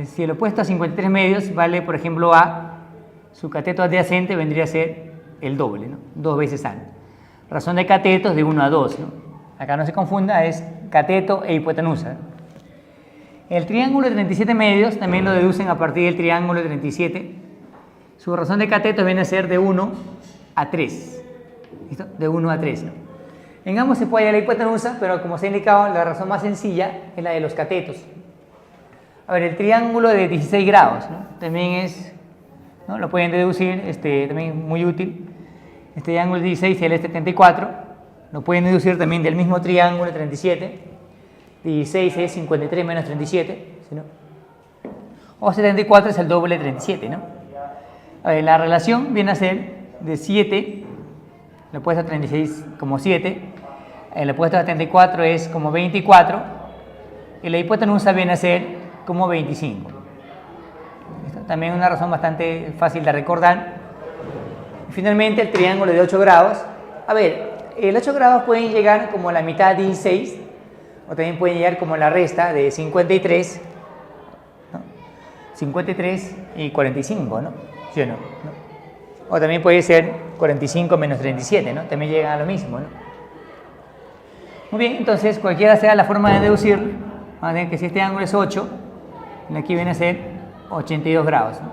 si el opuesto a 53 medios vale, por ejemplo, A, su cateto adyacente vendría a ser el doble, ¿no? 2 veces A. Razón de catetos de 1 a 2, ¿no? Acá no se confunda, es cateto e hipotenusa. El triángulo de 37 medios también lo deducen a partir del triángulo de 37. Su razón de catetos viene a ser de 1 a 3. ¿Listo? De 1 a 3, ¿no? En ambos se puede hallar la hipotenusa, pero como se ha indicado, la razón más sencilla es la de los catetos. A ver, el triángulo de 16 grados, ¿no? También es, ¿no? Lo pueden deducir, también es muy útil. Este triángulo de 16 y el de 74, lo pueden deducir también del mismo triángulo de 37. 16 es 53 menos 37, ¿sí, no? O 74 es el doble de 37, ¿no? A ver, la relación viene a ser de 7, le opuesto a 36 como 7, el opuesto a 34 es como 24, y la hipotenusa viene a ser como 25. ¿Listo? También una razón bastante fácil de recordar. Y finalmente el triángulo de 8 grados. A ver, el 8 grados pueden llegar como la mitad de 16, o también pueden llegar como la resta de 53, ¿no? 53 y 45, ¿no? ¿Sí o no? ¿No? O también puede ser 45 menos 37, ¿no? También llegan a lo mismo, ¿no? Muy bien, entonces cualquiera sea la forma de deducirlo, vamos a ver que si este ángulo es 8, aquí viene a ser 82 grados, ¿no?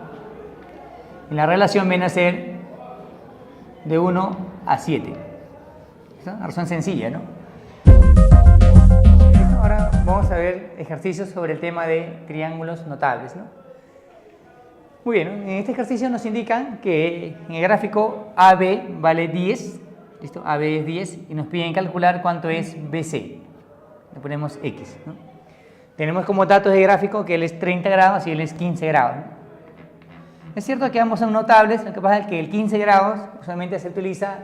Y la relación viene a ser de 1 a 7. ¿Listo? Una razón sencilla, ¿no? Ahora vamos a ver ejercicios sobre el tema de triángulos notables, ¿no? Muy bien, ¿no? En este ejercicio nos indican que en el gráfico AB vale 10, ¿listo? AB es 10 y nos piden calcular cuánto es BC. Le ponemos X, ¿no? Tenemos como datos de gráfico que él es 30 grados y él es 15 grados, ¿no? Es cierto que ambos son notables, lo que pasa es que el 15 grados usualmente se utiliza,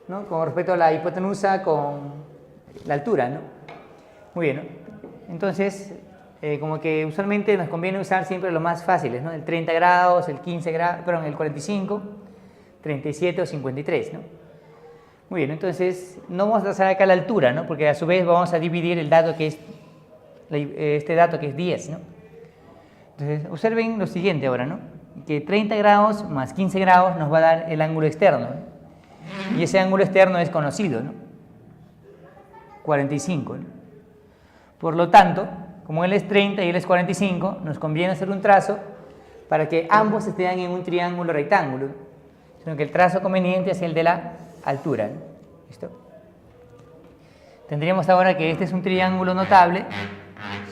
¿no? Con respecto a la hipotenusa con la altura, ¿no? Muy bien, ¿no? Entonces, como que usualmente nos conviene usar siempre los más fáciles, ¿no? El 30 grados, el 15 grados, perdón, el 45, 37 o 53, ¿no? Muy bien, entonces no vamos a trazar acá la altura, ¿no? Porque a su vez vamos a dividir el dato que es, este dato que es 10, ¿no? Entonces, observen lo siguiente ahora, ¿no? Que 30 grados más 15 grados nos va a dar el ángulo externo, ¿no? Y ese ángulo externo es conocido, ¿no? 45, ¿no? Por lo tanto, como él es 30 y él es 45, nos conviene hacer un trazo para que ambos estén en un triángulo rectángulo, sino que el trazo conveniente es el de la altura, ¿no? ¿Listo? Tendríamos ahora que este es un triángulo notable,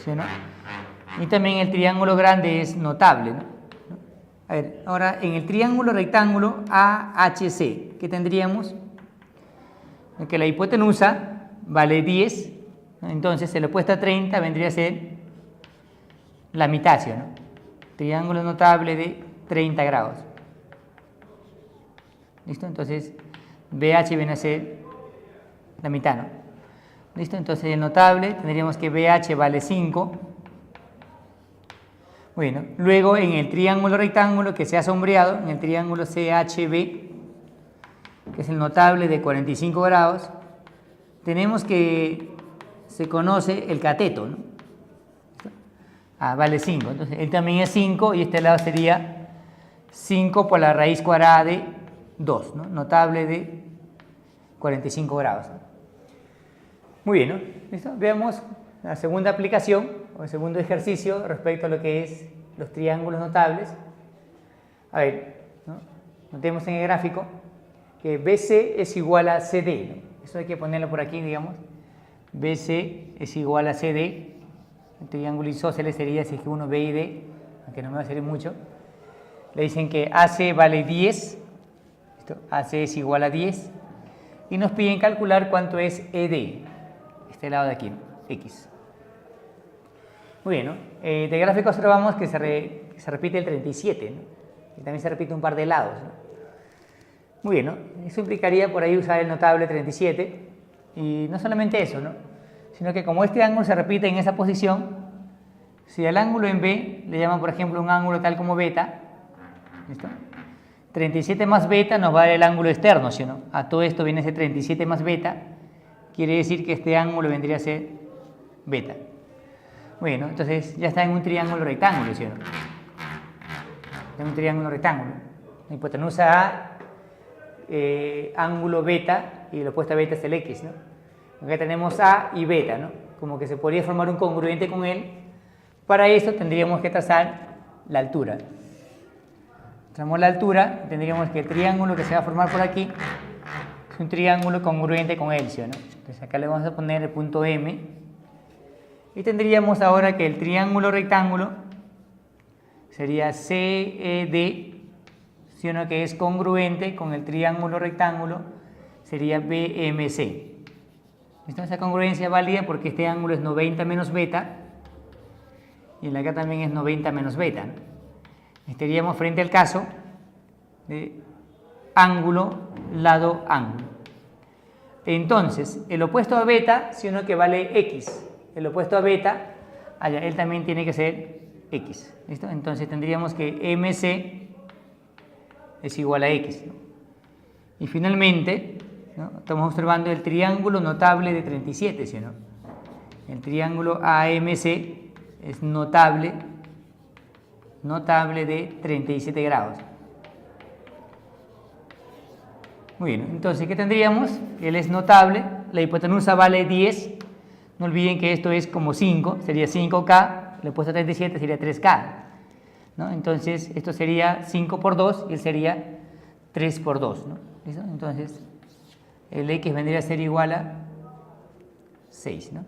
¿sí, no? Y también el triángulo grande es notable, ¿no? A ver, ahora en el triángulo rectángulo AHC, ¿qué tendríamos? Que la hipotenusa vale 10, ¿no? Entonces el opuesto a 30 vendría a ser la mitad, ¿no? Triángulo notable de 30 grados. ¿Listo? Entonces BH viene a ser la mitad, ¿no? ¿Listo? Entonces el notable tendríamos que BH vale 5. Bueno, luego en el triángulo rectángulo que se ha sombreado, en el triángulo CHB, que es el notable de 45 grados, tenemos que se conoce el cateto, ¿no? Vale 5, entonces él también es 5 y este lado sería 5 por la raíz cuadrada de 2, ¿no? Notable de 45 grados, ¿no? Muy bien, ¿no? ¿Listo? Veamos la segunda aplicación o el segundo ejercicio respecto a lo que es los triángulos notables. A ver, ¿no? Notemos en el gráfico que BC es igual a CD, ¿no? Eso hay que ponerlo por aquí, digamos. BC es igual a CD. El triángulo isósceles sería si es que uno B y D, aunque no me va a servir mucho. Le dicen que AC vale 10. ¿Listo? AC es igual a 10. Y nos piden calcular cuánto es ED. Este lado de aquí, ¿no? X. Muy bien, ¿no? De gráfico observamos que se repite el 37, ¿no? Y también se repite un par de lados, ¿no? Muy bien, ¿no? Eso implicaría por ahí usar el notable 37. Y no solamente eso, ¿no? Sino que como este ángulo se repite en esa posición, si al ángulo en B le llaman, por ejemplo, un ángulo tal como beta, ¿listo? 37 más beta nos va a dar el ángulo externo, ¿sí o no? A todo esto viene ese 37 más beta, quiere decir que este ángulo vendría a ser beta. Bueno, entonces ya está en un triángulo rectángulo, ¿sí o no? En un triángulo rectángulo. La hipotenusa A, ángulo beta, y lo opuesto a beta es el X, ¿no? Acá tenemos A y beta, ¿no? Como que se podría formar un congruente con él. Para eso tendríamos que trazar la altura. Trazamos la altura, tendríamos que el triángulo que se va a formar por aquí es un triángulo congruente con él, ¿sí o no? Entonces acá le vamos a poner el punto M. Y tendríamos ahora que el triángulo rectángulo sería CED, ¿sí o no? Que es congruente con el triángulo rectángulo, sería BMC. Esta congruencia es válida porque este ángulo es 90 menos beta y el de acá también es 90 menos beta, ¿no? Estaríamos frente al caso de ángulo, lado, ángulo. Entonces, el opuesto a beta, ¿sí o no? Que vale X. El opuesto a beta, allá, él también tiene que ser X. ¿Listo? Entonces tendríamos que MC es igual a X, ¿no? Y finalmente, ¿no? Estamos observando el triángulo notable de 37, ¿sí o no? El triángulo AMC es notable de 37 grados. Muy bien, entonces, ¿qué tendríamos? Él es notable, la hipotenusa vale 10, no olviden que esto es como 5, sería 5K, le he puesto 37, sería 3K, ¿no? Entonces, esto sería 5 por 2 y él sería 3 por 2, ¿no? ¿Listo? Entonces, el X vendría a ser igual a 6, ¿no?